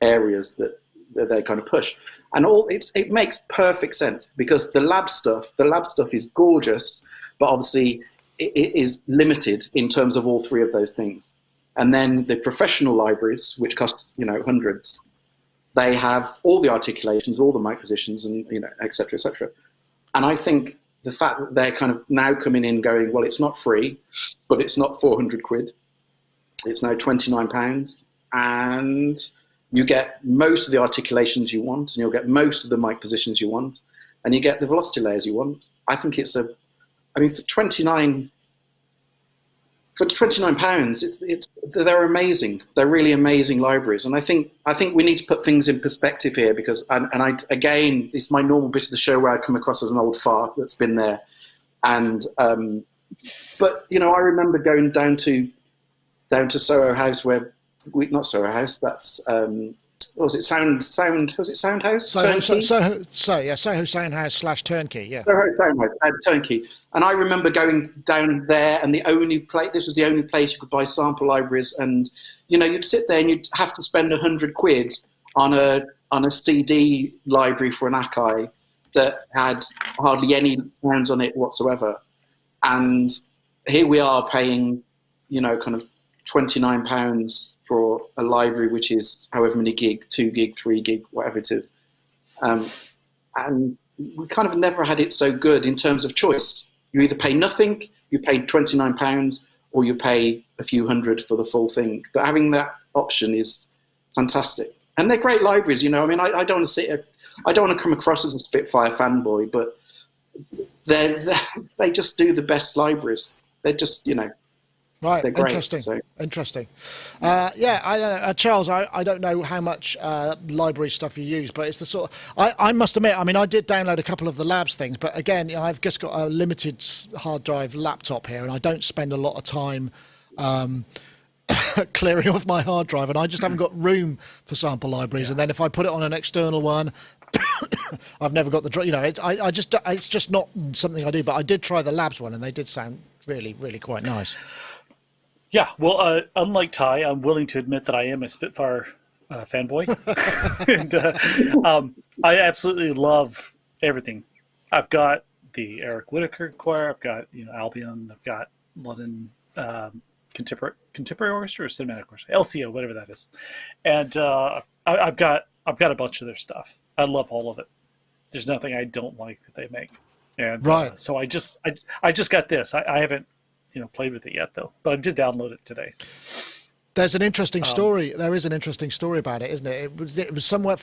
areas that they kind of push, and it makes perfect sense, because the lab stuff is gorgeous, but obviously it is limited in terms of all three of those things. And then the professional libraries, which cost hundreds, they have all the articulations, all the mic positions, and et cetera, et cetera. And I think the fact that they're kind of now coming in going, well, it's not free, but it's not 400 quid. It's now £29, and you get most of the articulations you want, and you'll get most of the mic positions you want, and you get the velocity layers you want. I think for £29, they're amazing. They're really amazing libraries, and I think we need to put things in perspective here, because again, it's my normal bit of the show where I come across as an old fart that's been there, and but I remember going down to Soho House, not Soho House, that's what was it, Soundhouse? Soho Soundhouse / Turnkey, yeah. Soho Soundhouse, Turnkey. And I remember going down there, and this was the only place you could buy sample libraries, and you'd sit there and you'd have to spend 100 quid on a CD library for an Akai that had hardly any sounds on it whatsoever. And here we are paying, kind of £29 for a library which is however many gig, 2 gig, 3 gig, whatever it is. And we kind of never had it so good in terms of choice. You either pay nothing, you pay £29, or you pay a few hundred for the full thing. But having that option is fantastic. And they're great libraries, I mean, I don't want to come across as a Spitfire fanboy, but they just do the best libraries. They're just, Right, they're great, interesting. so. Interesting. Yeah, I don't know, Charles. I don't know how much library stuff you use, but it's the sort of. I must admit, I mean, I did download a couple of the labs things, but again, I've just got a limited hard drive laptop here, and I don't spend a lot of time clearing off my hard drive, and I just haven't got room for sample libraries. Yeah. And then if I put it on an external one, I've never got the. It's just not something I do. But I did try the labs one, and they did sound really, really quite nice. Yeah, well, unlike Ty, I'm willing to admit that I am a Spitfire fanboy. And I absolutely love everything. I've got the Eric Whittaker choir, I've got Albion, I've got London Contemporary Orchestra or Cinematic Orchestra, LCO, whatever that is. And I've got a bunch of their stuff. I love all of it. There's nothing I don't like that they make. And right. So I just got this. I haven't played with it yet, though, but I did download it today. There's an interesting story. There is an interesting story about it, isn't it? It was somewhere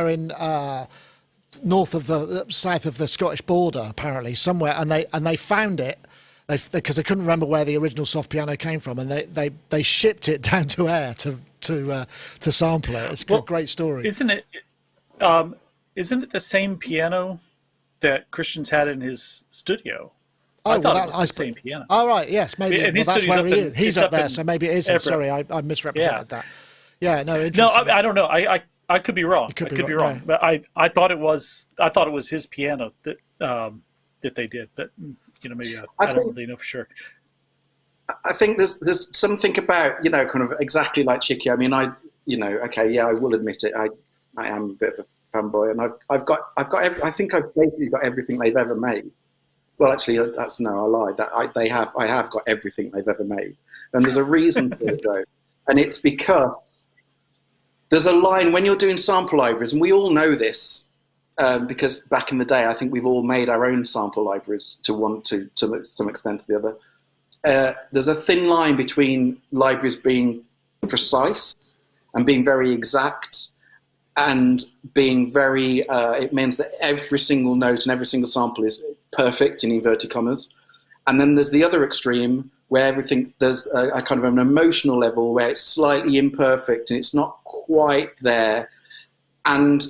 in south of the Scottish border, apparently, somewhere, and they found it because they couldn't remember where the original soft piano came from, and they shipped it down to Ayr to sample it. It's a great story, isn't it? Isn't it the same piano that Christian's had in his studio? Oh, I thought it was the same piano. Oh, right, yes, maybe. Well, that's where he is. He's up there, so maybe it is. Sorry, I misrepresented that. Yeah, no, interesting. No, I don't know. I could be wrong. I could be wrong. Yeah. But I thought it was his piano that they did. But maybe I don't really know for sure. I think there's something about kind of exactly like Chicky. I mean, I will admit it. I am a bit of a fanboy, and I've got I think I've basically got everything they've ever made. Well, actually, I lied. I have got everything they've ever made, and there's a reason for it though, and it's because there's a line when you're doing sample libraries, and we all know this because back in the day, I think we've all made our own sample libraries to some extent or the other. There's a thin line between libraries being precise and being very exact, and being very. It means that every single note and every single sample is perfect in inverted commas, and then there's the other extreme where there's a kind of an emotional level where it's slightly imperfect and it's not quite there, and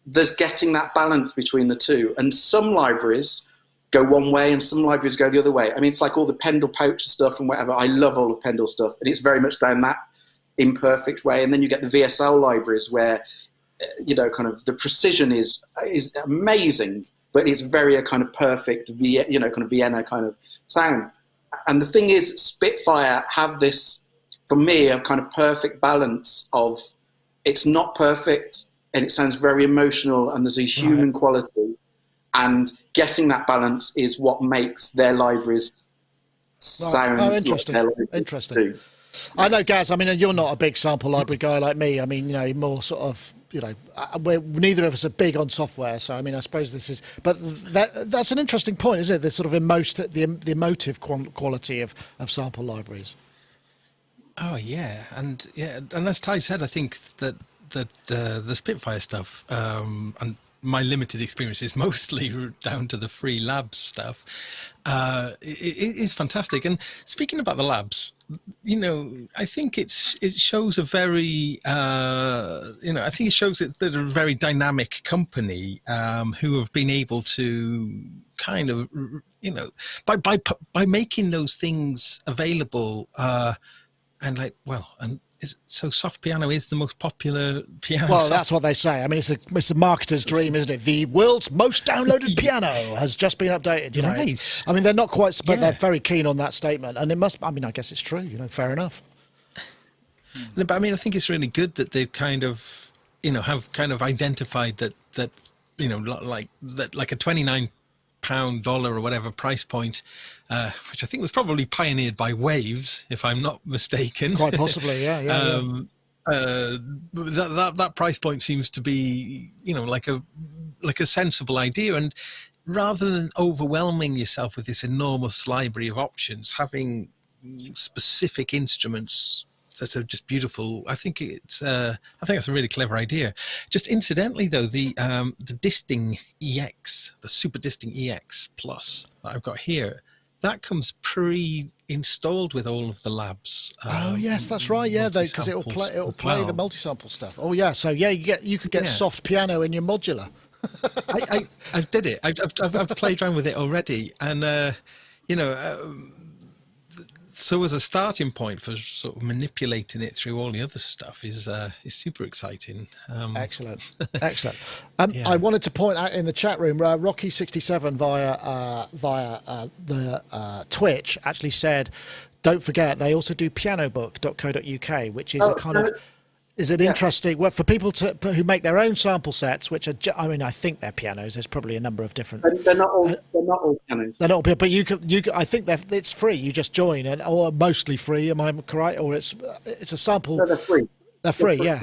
there's getting that balance between the two. And some libraries go one way and some libraries go the other way. I mean, it's like all the Pendle pouch stuff and whatever. I love all of Pendle stuff, and it's very much down that imperfect way. And then you get the VSL libraries where kind of the precision is amazing, but it's very a kind of perfect, kind of Vienna kind of sound. And the thing is, Spitfire have this, for me, a kind of perfect balance of it's not perfect, and it sounds very emotional, and there's a human quality, and getting that balance is what makes their libraries sound. Oh, interesting. Like their libraries Interesting. do. I know, Gaz. I mean, you're not a big sample library guy like me. I mean, more sort of, neither of us are big on software. So, I mean, I suppose this is, but that's an interesting point, isn't it? The sort of the emotive quality of sample libraries. Oh yeah, and as Ty said, I think that the Spitfire stuff, and my limited experience is mostly down to the free labs stuff. It is fantastic. And speaking about the labs, I think it shows a very, I think it shows that they're a very dynamic company who have been able to kind of, by making those things available, and so soft piano is the most popular piano. Well, that's what they say. I mean, it's a marketer's dream, isn't it? The world's most downloaded piano has just been updated. Right. I mean, they're not quite, but they're very keen on that statement, and it must. I mean, I guess it's true. Fair enough. No, but I mean, I think it's really good that they've kind of, have kind of identified that like a $29 dollar or whatever price point, which I think was probably pioneered by Waves, if I'm not mistaken. Quite possibly, yeah. That price point seems to be, like a sensible idea. And rather than overwhelming yourself with this enormous library of options, having specific instruments that are just beautiful, I think it's a really clever idea. Just incidentally, though, the Disting EX, the Super Disting EX Plus that I've got here, that comes pre-installed with all of the labs. Oh yes, that's right. Yeah, because it'll play the multi-sample stuff. Oh yeah, so yeah, you could get soft piano in your modular. I did it. I've played around with it already, and so as a starting point for sort of manipulating it through all the other stuff is super exciting. Excellent. I wanted to point out in the chat room, Rocky67 via the Twitch actually said, don't forget they also do pianobook.co.uk, which is is an interesting for people who make their own sample sets, which are, I think they're pianos. There's probably a number of different. They're not all pianos. They're not, but I think it's free. You just join or mostly free. Am I correct? Or it's a sample. No, they're free. They're free. Yeah.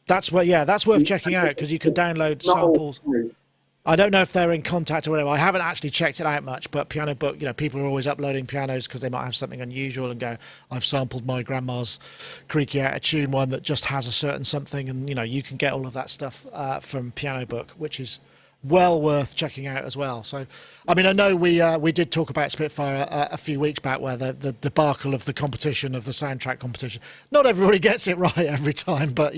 That's worth checking out because you can download samples. I don't know if they're in contact or whatever. I haven't actually checked it out much, but Piano Book, people are always uploading pianos because they might have something unusual and go, I've sampled my grandma's creaky out of tune one that just has a certain something, and you can get all of that stuff from Piano Book, which is well worth checking out as well. So, I mean, I know we did talk about Spitfire a few weeks back, where the debacle of the competition, of the soundtrack competition. Not everybody gets it right every time, but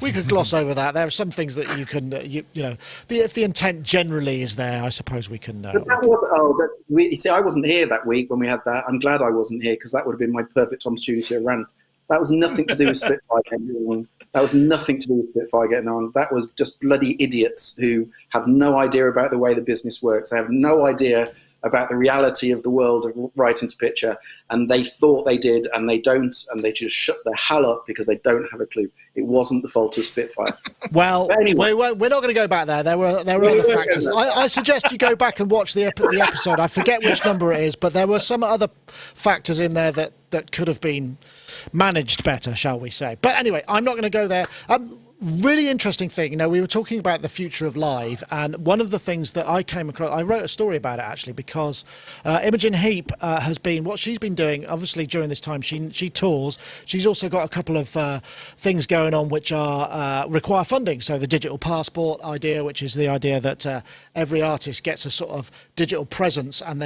we could gloss over that. There are some things that you can, if the intent generally is there, I suppose we can. But that was, you see, I wasn't here that week when we had that. I'm glad I wasn't here because that would have been my perfect Tom's Tunes rant. That was nothing to do with Spitfire getting on. That was nothing to do with Spitfire getting on. That was just bloody idiots who have no idea about the way the business works. They have no idea about the reality of the world of writing to picture, and they thought they did, and they don't, and they just shut their hell up because they don't have a clue. It wasn't the fault of Spitfire. Well, anyway, we're not going to go back there. There were other factors. I suggest you go back and watch the episode. I forget which number it is, but there were some other factors in there that could have been managed better, shall we say. But anyway, I'm not going to go there. Really interesting thing. We were talking about the future of live, and one of the things that I came across, I wrote a story about it actually, because Imogen Heap has been, what she's been doing, obviously during this time, she tours. She's also got a couple of things going on which are require funding. So the digital passport idea, which is the idea that every artist gets a sort of digital presence, and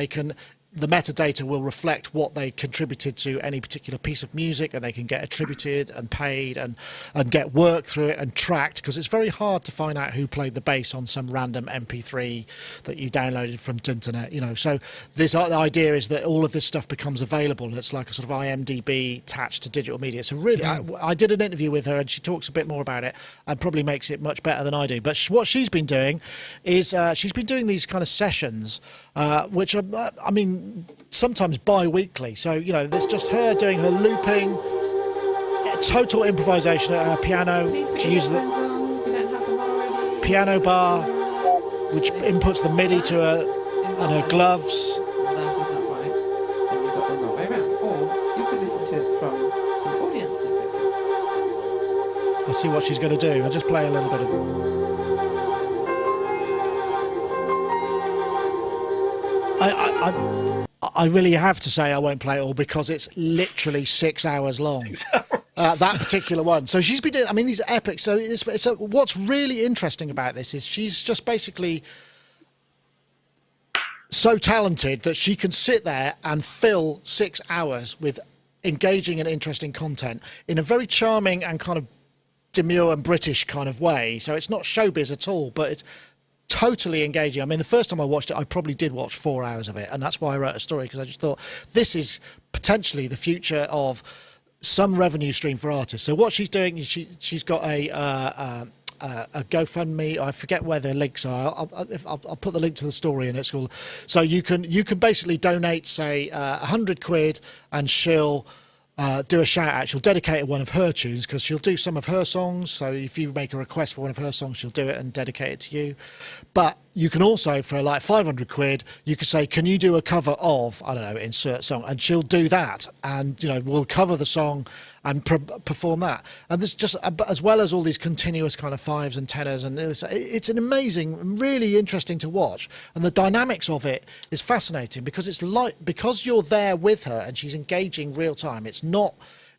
the metadata will reflect what they contributed to any particular piece of music, and they can get attributed and paid and get work through it and tracked, because it's very hard to find out who played the bass on some random MP3 that you downloaded from the internet. So the idea is that all of this stuff becomes available. It's like a sort of IMDb attached to digital media. So really, I did an interview with her, and she talks a bit more about it and probably makes it much better than I do. But what she's been doing is she's been doing these kind of sessions, which are, sometimes bi-weekly. So, there's just her doing her looping, total improvisation at her piano. She uses piano bar, which inputs the MIDI to her and her gloves. That is not right. Then you've got the wrong way around. Or you could listen to it from the audience perspective. I'll see what she's going to do. I'll just play a little bit of... I really have to say I won't play it all because it's literally 6 hours long. 6 hours. That particular one. So she's been doing, I mean, these are epic. So what's really interesting about this is she's just basically so talented that she can sit there and fill 6 hours with engaging and interesting content in a very charming and kind of demure and British kind of way. So it's not showbiz at all, but it's totally engaging. I mean, the first time I watched it, I probably did watch 4 hours of it, and that's why I wrote a story, because I just thought this is potentially the future of some revenue stream for artists. So what she's doing is she's got a GoFundMe. I forget where the links are. I'll put the link to the story in it. So you can basically donate, say, 100 quid, and she'll do a shout out. She'll dedicate one of her tunes because she'll do some of her songs. So if you make a request for one of her songs, she'll do it and dedicate it to you. But you can also, for like 500 quid, you could say, can you do a cover of, I don't know, insert song? And she'll do that. And, you know, we'll cover the song and perform that. And there's just, as well as all these continuous kind of fives and tenors, and it's an amazing, really interesting to watch. And the dynamics of it is fascinating because it's like, because you're there with her and she's engaging real time. It's not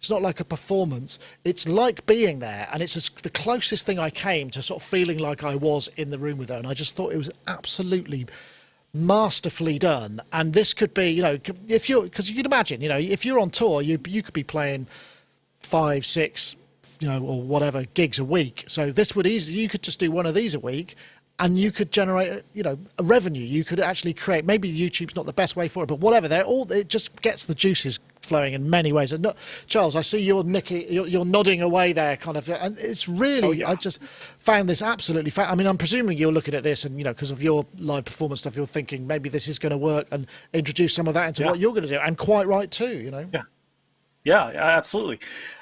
like a performance. It's like being there, and it's the closest thing I came to sort of feeling like I was in the room with her. And I just thought it was absolutely masterfully done. And this could be, you know, because you can imagine, you know, if you're on tour, you could be playing 5, 6, you know, or whatever gigs a week. So this would you could just do one of these a week, and you could generate, you know, a revenue. You could actually create, maybe YouTube's not the best way for it, but whatever, it just gets the juices flowing in many ways. And Charles, I see you're nodding away there, kind of, and it's really, I just found this absolutely I mean, I'm presuming you're looking at this and, you know, because of your live performance stuff, you're thinking maybe this is going to work and introduce some of that into what you're going to do, and quite right too, you know. Yeah, absolutely.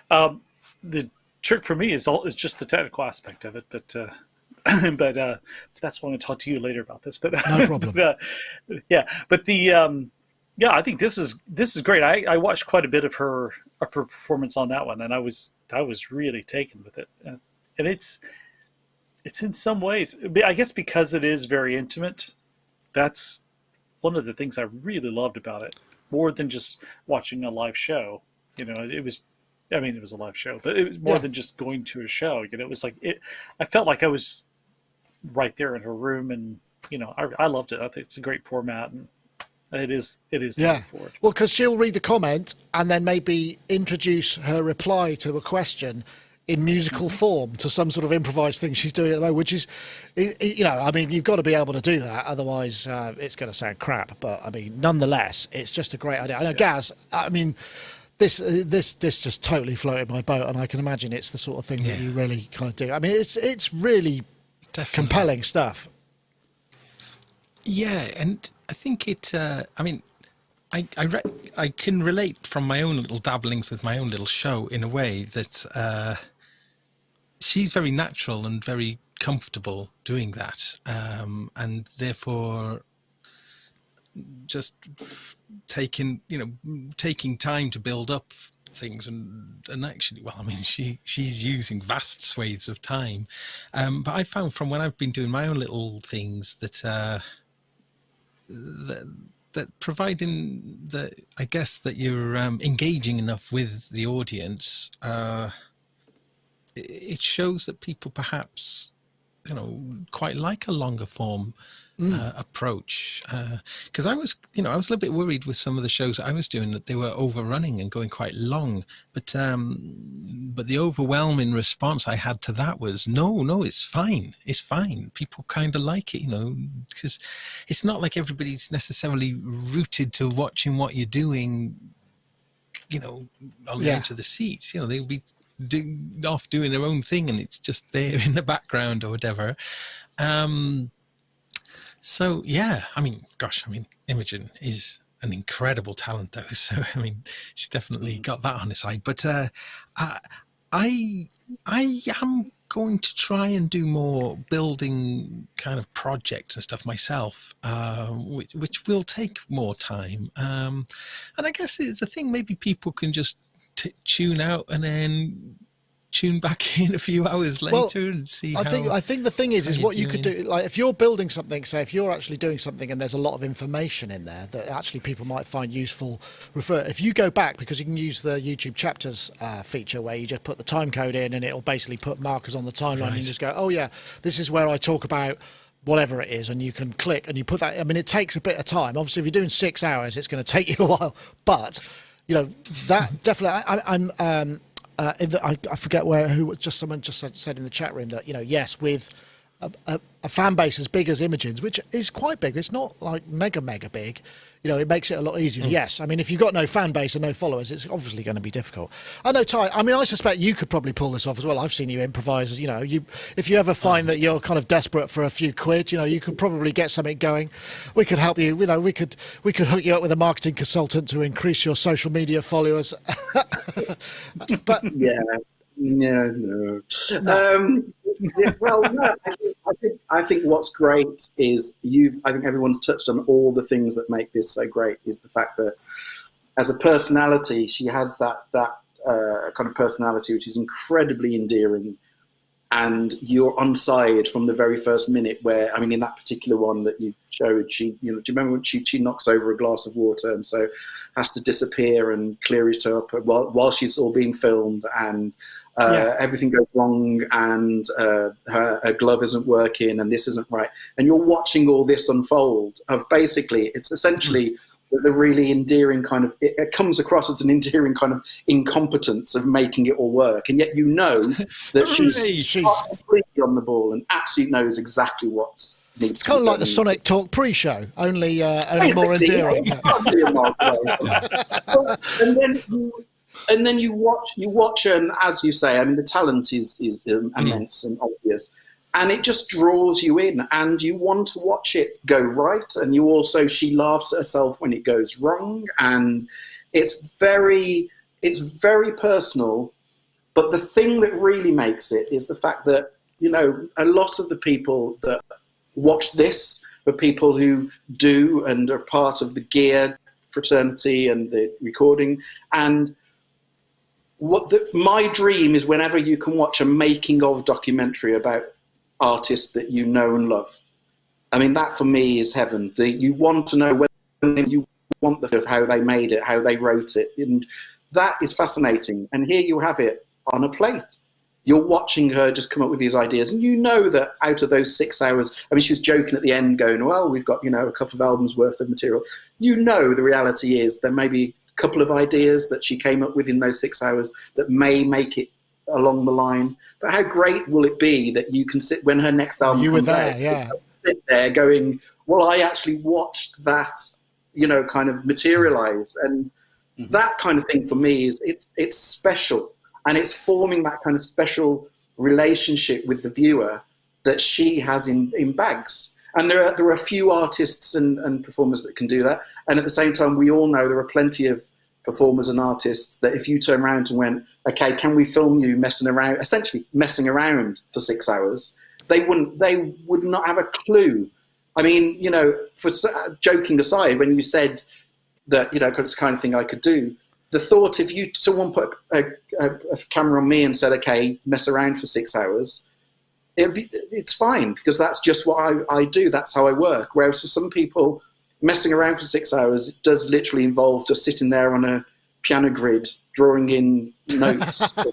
The trick for me is just the technical aspect of it, but that's why I'm going to talk to you later about this. But no problem. I think this is great. I watched quite a bit of her performance on that one, and I was really taken with it. And it's in some ways, I guess, because it is very intimate. That's one of the things I really loved about it, more than just watching a live show. You know, it was a live show, but it was more than just going to a show. You know, it was like I felt like I was right there in her room, and you know, I loved it. I think it's a great format, and it is. Yeah. Well, because she'll read the comment and then maybe introduce her reply to a question in musical form to some sort of improvised thing she's doing at the moment, which is, you know, I mean, you've got to be able to do that, otherwise it's going to sound crap. But I mean, nonetheless, it's just a great idea. I know, Gaz, I mean, this just totally floated my boat, and I can imagine it's the sort of thing that you really kind of do. I mean, it's really compelling stuff. Yeah, and I think it. I mean, I can relate from my own little dabblings with my own little show in a way that she's very natural and very comfortable doing that, and therefore just taking time to build up things and actually, well, I mean, she's using vast swathes of time, but I found from when I've been doing my own little things that providing that, I guess, that you're engaging enough with the audience, it shows that people perhaps, you know, quite like a longer form approach, because I was a little bit worried with some of the shows I was doing that they were overrunning and going quite long, but the overwhelming response I had to that was no, it's fine, people kind of like it, you know, because it's not like everybody's necessarily rooted to watching what you're doing, you know, on the edge of the seats. You know, they'll be doing their own thing and it's just there in the background or whatever. So yeah, I mean, Imogen is an incredible talent, though. So I mean, she's definitely got that on her side. But I am going to try and do more building kind of projects and stuff myself, which will take more time. And I guess it's a thing, maybe people can just tune out and then tune back in a few hours later and see I think the thing is what you could do, like if you're building something, say if you're actually doing something and there's a lot of information in there that actually people might find useful, if you go back, because you can use the YouTube chapters feature where you just put the time code in and it'll basically put markers on the timeline and just go, oh yeah, this is where I talk about whatever it is, and you can click and you put that. I mean, it takes a bit of time. Obviously, if you're doing 6 hours, it's going to take you a while, but you know, that definitely, I forget someone just said in the chat room that, you know, yes, with a fan base as big as Imogen's, which is quite big, it's not like mega big, you know, it makes it a lot easier. Yes, I mean, if you've got no fan base and no followers, it's obviously going to be difficult. I know, Ty, I mean, I suspect you could probably pull this off as well. I've seen you improvise, you know, if you ever find that you're kind of desperate for a few quid, you know, you could probably get something going. We could help you, you know, we could hook you up with a marketing consultant to increase your social media followers. But no. Well, no, I think what's great is I think everyone's touched on all the things that make this so great, is the fact that as a personality, she has that kind of personality which is incredibly endearing, and you're on side from the very first minute. Where, I mean, in that particular one that you showed, do you remember when she knocks over a glass of water and so has to disappear and clear it up while she's all being filmed, and everything goes wrong, and her glove isn't working and this isn't right, and you're watching all this unfold. Basically, it's essentially there's a really endearing kind of, it comes across as an endearing kind of incompetence of making it all work, and yet you know that she's completely on the ball and absolutely knows exactly what's needs. It's kind of like the Sonic Talk pre-show, only more endearing. And then you watch, and as you say, I mean, the talent is immense and obvious. And it just draws you in, and you want to watch it go right. And she laughs at herself when it goes wrong, and it's very personal. But the thing that really makes it is the fact that, you know, a lot of the people that watch this are people who do and are part of the gear fraternity and the recording. And my dream is whenever you can watch a making of documentary about artists that you know and love. I mean, that for me is heaven. You want to know whether you want the how they made it, how they wrote it, and that is fascinating. And here you have it on a plate. You're watching her just come up with these ideas, and you know that out of those 6 hours, I mean, she was joking at the end, going, "Well, we've got, you know, a couple of albums worth of material." You know, the reality is there may be a couple of ideas that she came up with in those 6 hours that may make it along the line, but how great will it be that you can sit when her next album comes out, sit there going, well, I actually watched that, you know, kind of materialize. And that kind of thing for me is it's special, and it's forming that kind of special relationship with the viewer that she has in bags. And there are a few artists and performers that can do that, and at the same time we all know there are plenty of performers and artists that if you turn around and went, okay, can we film you essentially messing around for 6 hours, they would not have a clue. I mean, you know, for joking aside, when you said that, you know, it's the kind of thing I could do, the thought if someone put a camera on me and said, okay, mess around for 6 hours, it's fine, because that's just what I do. That's how I work. Whereas for some people, messing around for 6 hours does literally involve just sitting there on a piano grid drawing in notes. You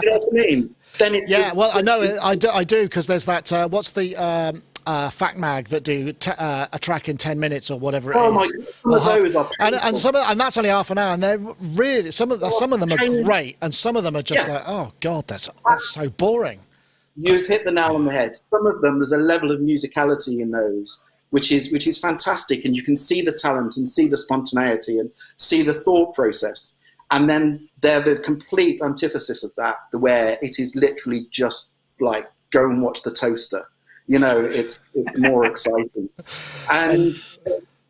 know what I mean? Then I know I do, because there's that what's the Fact Mag that do a track in 10 minutes or whatever it is. My God, and that's only half an hour, and they're really some of them are great, and some of them are just like, oh God, that's so boring. You've hit the nail on the head. Some of them, there's a level of musicality in those which is fantastic, and you can see the talent and see the spontaneity and see the thought process. And then they're the complete antithesis of that, where it is literally just like, go and watch the toaster. You know, it's more exciting. And,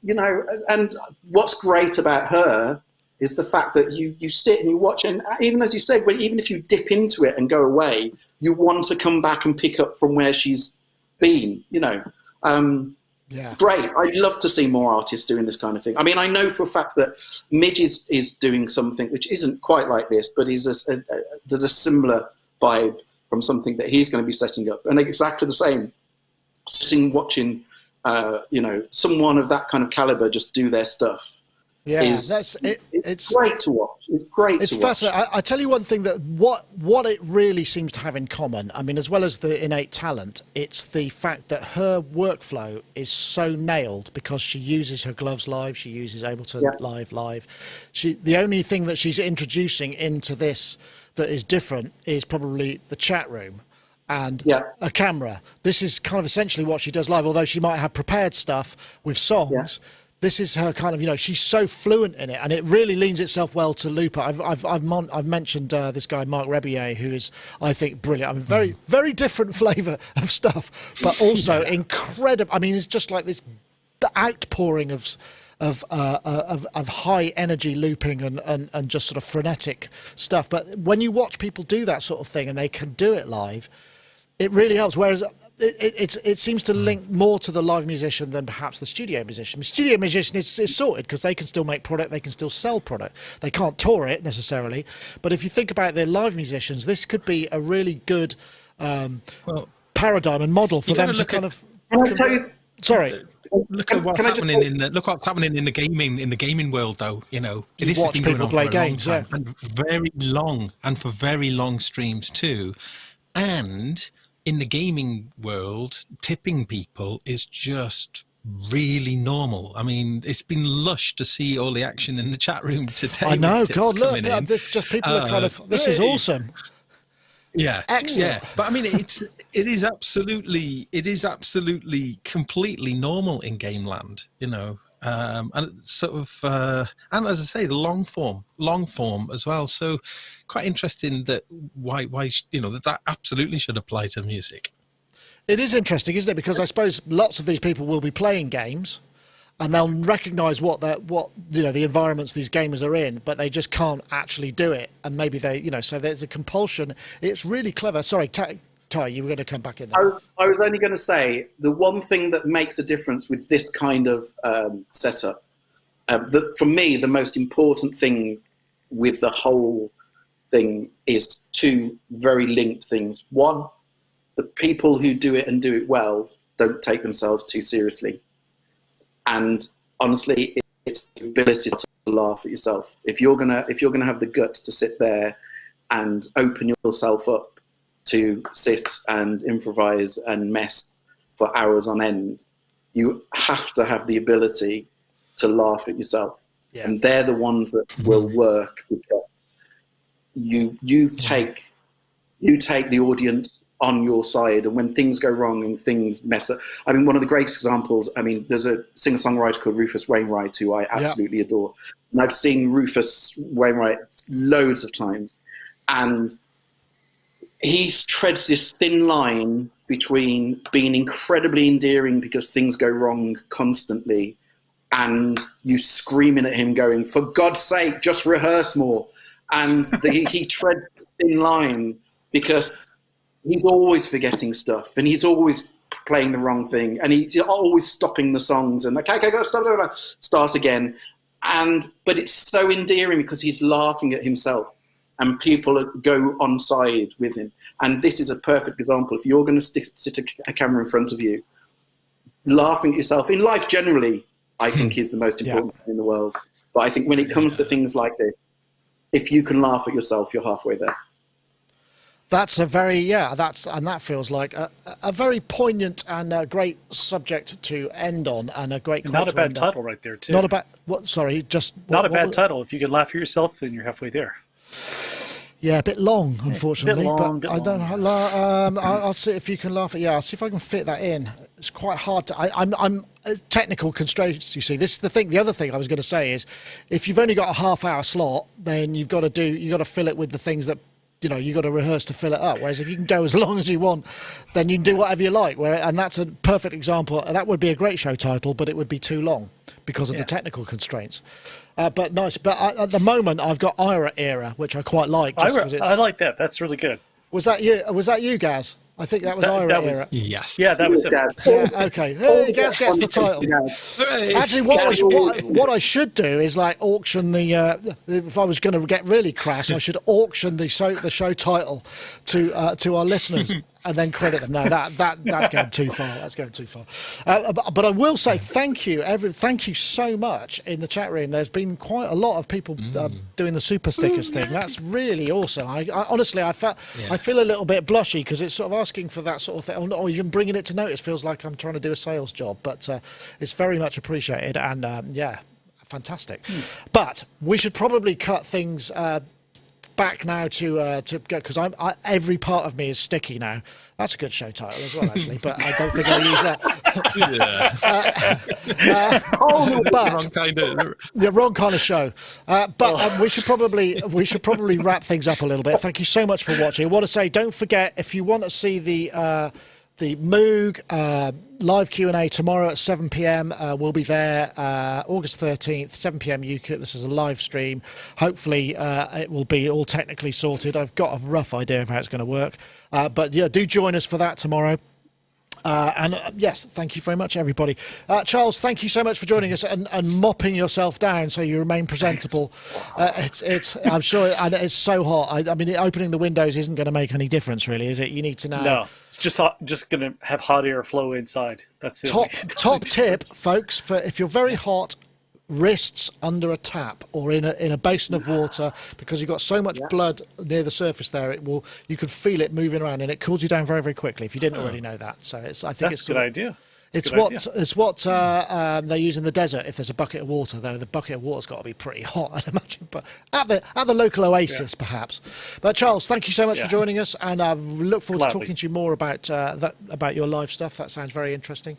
you know, and what's great about her is the fact that you sit and you watch, and even as you said, even if you dip into it and go away, you want to come back and pick up from where she's been, you know. Great. I'd love to see more artists doing this kind of thing. I mean, I know for a fact that Midge is doing something which isn't quite like this, but there's a similar vibe from something that he's going to be setting up, and exactly the same. Sitting watching, you know, someone of that kind of caliber just do their stuff. Yeah, it's great to watch. It's great. It's to fascinating. watch. I tell you one thing that what it really seems to have in common. I mean, as well as the innate talent, it's the fact that her workflow is so nailed because she uses her gloves live. She uses Ableton live. The only thing that she's introducing into this that is different is probably the chat room and a camera. This is kind of essentially what she does live, although she might have prepared stuff with songs. This is her kind of, you know, she's so fluent in it, and it really leans itself well to Looper. I've mentioned this guy Mark Rebier, who is, I think, brilliant. I mean, very different flavour of stuff, but also incredible. I mean, it's just like this outpouring of high energy looping and just sort of frenetic stuff. But when you watch people do that sort of thing and they can do it live, it really helps. Whereas it seems to link more to the live musician than perhaps the studio musician. The studio musician is sorted because they can still make product, they can still sell product. They can't tour it necessarily. But if you think about the live musicians, this could be a really good paradigm and model for them to kind of. Can I tell you? Sorry. Look at what's happening in the gaming world, though. You know, this has been going on for a long time, and for very long streams too, and. In the gaming world, tipping people is just really normal. I mean, it's been lush to see all the action in the chat room today. I know, God, look, this just people are kind of. This is awesome. Yeah, excellent. Yeah, but I mean, it is absolutely completely normal in game land. You know. And sort of, and as I say, the long form as well. So, quite interesting that why you know that absolutely should apply to music. It is interesting, isn't it? Because I suppose lots of these people will be playing games, and they'll recognise what you know the environments these gamers are in, but they just can't actually do it. And maybe so there's a compulsion. It's really clever. Sorry. Ty, you were going to come back in there. I was only going to say the one thing that makes a difference with this kind of setup, for me, the most important thing with the whole thing is two very linked things. One, the people who do it and do it well don't take themselves too seriously. And honestly, it's the ability to laugh at yourself. If you're gonna have the guts to sit there and open yourself up to sit and improvise and mess for hours on end, you have to have the ability to laugh at yourself. Yeah. And they're the ones that will work because you take the audience on your side, and when things go wrong and things mess up. I mean, one of the greatest examples, I mean, there's a singer-songwriter called Rufus Wainwright who I absolutely adore. And I've seen Rufus Wainwright loads of times. And he treads this thin line between being incredibly endearing because things go wrong constantly and you screaming at him going, for God's sake, just rehearse more. And he treads this thin line because he's always forgetting stuff and he's always playing the wrong thing and he's always stopping the songs and okay, go, start again. But it's so endearing because he's laughing at himself. And people go on side with him. And this is a perfect example. If you're going to sit a camera in front of you, laughing at yourself, in life generally, I think is the most important thing in the world. But I think when it comes to things like this, if you can laugh at yourself, you're halfway there. That's a very, that feels like a very poignant and a great subject to end on, and a great. Not a bad title right there, too. Not a bad, what, sorry, just. Not a bad title. If you can laugh at yourself, then you're halfway there. Yeah, a bit long, unfortunately. I don't know. I'll see if you can laugh at. Yeah, I'll see if I can fit that in. It's quite hard to. I'm technical constraints. You see, this is the thing. The other thing I was going to say is, if you've only got a half-hour slot, then you've got to fill it with the things that you know, you got to rehearse to fill it up. Whereas if you can go as long as you want, then you can do whatever you like. And that's a perfect example. That would be a great show title, but it would be too long because of the technical constraints. But nice. But at the moment, I've got AIRA, which I quite like. Just I like that. That's really good. Was that you, Gaz? I think that was AIRA. Yes. Yeah, that was it. Yeah, okay. Hey, Gaz gets the title. Actually, what I should do is like auction the. If I was going to get really crass, I should auction the show title to our listeners and then credit them. No, that's going too far. That's going too far. But I will say thank you, thank you so much in the chat room. There's been quite a lot of people doing the super stickers thing. That's really awesome. I honestly, I feel a little bit blushy because it's sort of asking for that sort of thing, or even bringing it to notice feels like I'm trying to do a sales job. But it's very much appreciated, and yeah, fantastic. But we should probably cut things back now to go, because every part of me is sticky now. That's a good show title as well, actually, but I don't think I'll use that. The wrong kind of show. But we should probably wrap things up a little bit. Thank you so much for watching. I want to say, don't forget, if you want to see the Moog live Q&A tomorrow at 7 p.m. We'll be there August 13th, 7 p.m. UK. This is a live stream. Hopefully it will be all technically sorted. I've got a rough idea of how it's going to work. But yeah, do join us for that tomorrow. Yes, thank you very much, everybody. Charles, thank you so much for joining us and mopping yourself down so you remain presentable. I'm sure, and it's so hot. I mean, opening the windows isn't going to make any difference, really, is it? You need to know. No, it's just going to have hot air flow inside. That's the top tip, folks. For if you're very hot, wrists under a tap or in a basin of water, because you've got so much blood near the surface there, you can feel it moving around, and it cools you down very, very quickly if you didn't already know that. So I think it's a good idea. It's what they use in the desert if there's a bucket of water, though. The bucket of water's got to be pretty hot, I'd imagine. But at the local oasis, perhaps. But Charles, thank you so much for joining us, and I look forward to talking to you more about about your live stuff. That sounds very interesting.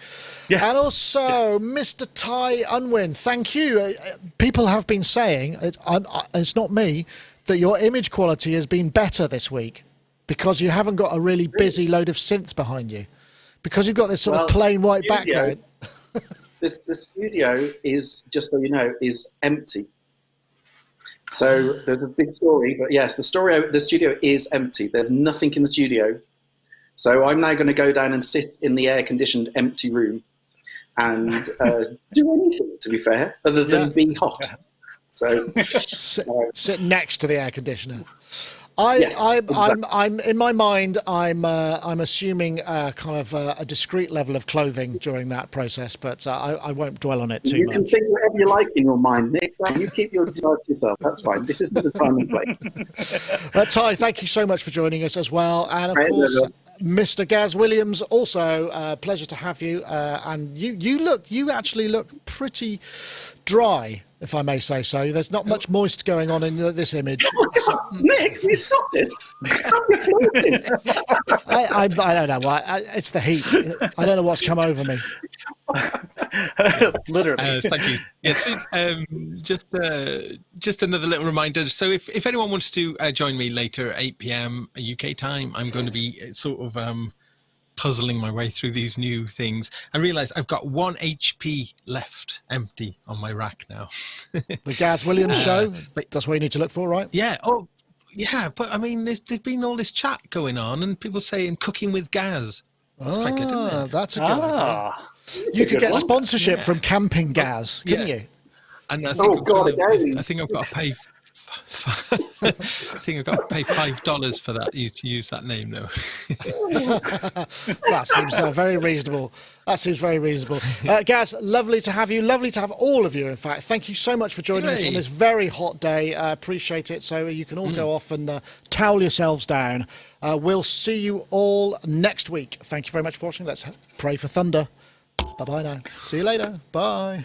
Yes. And also, Mr. Ty Unwin, thank you. People have been saying, it's not me, that your image quality has been better this week because you haven't got a really busy load of synths behind you. Because you've got this sort of plain white background. The studio is, just so you know, is empty. So there's a big story, but yes, the studio is empty. There's nothing in the studio. So I'm now going to go down and sit in the air-conditioned empty room and do anything, to be fair, other than be hot. So sit next to the air conditioner. I'm in my mind. I'm assuming kind of a discreet level of clothing during that process, but I won't dwell on it too much. You can think whatever you like in your mind, Nick. You keep your desires to yourself. That's fine. This isn't the time and place. Ty, thank you so much for joining us as well, and of course, Mr. Gaz Williams. Also, pleasure to have you. And you actually look pretty dry, if I may say so. There's not much moist going on in this image. Nick, you stop it. Stop your floating. I don't know why. It's the heat. I don't know what's come over me. Literally. Thank you. Yes, just another little reminder. So if anyone wants to join me later at 8 p.m. UK time, I'm going to be sort of puzzling my way through these new things. I realise I've got 1 HP left empty on my rack now. The Gaz Williams show. That's what you need to look for, right? Yeah. Oh, yeah. But I mean, there's been all this chat going on, and people saying cooking with Gaz. That's quite good, isn't it? That's a good idea. You could get sponsorship from Camping Gaz, couldn't you? And I think, I think I've got to pay. I think I've got to pay $5 for that. To use that name, though. That seems very reasonable. That seems very reasonable. Gaz, lovely to have you. Lovely to have all of you. In fact, thank you so much for joining us on this very hot day. Appreciate it. So you can all go off and towel yourselves down. We'll see you all next week. Thank you very much for watching. Let's pray for thunder. Bye bye now. See you later. Bye.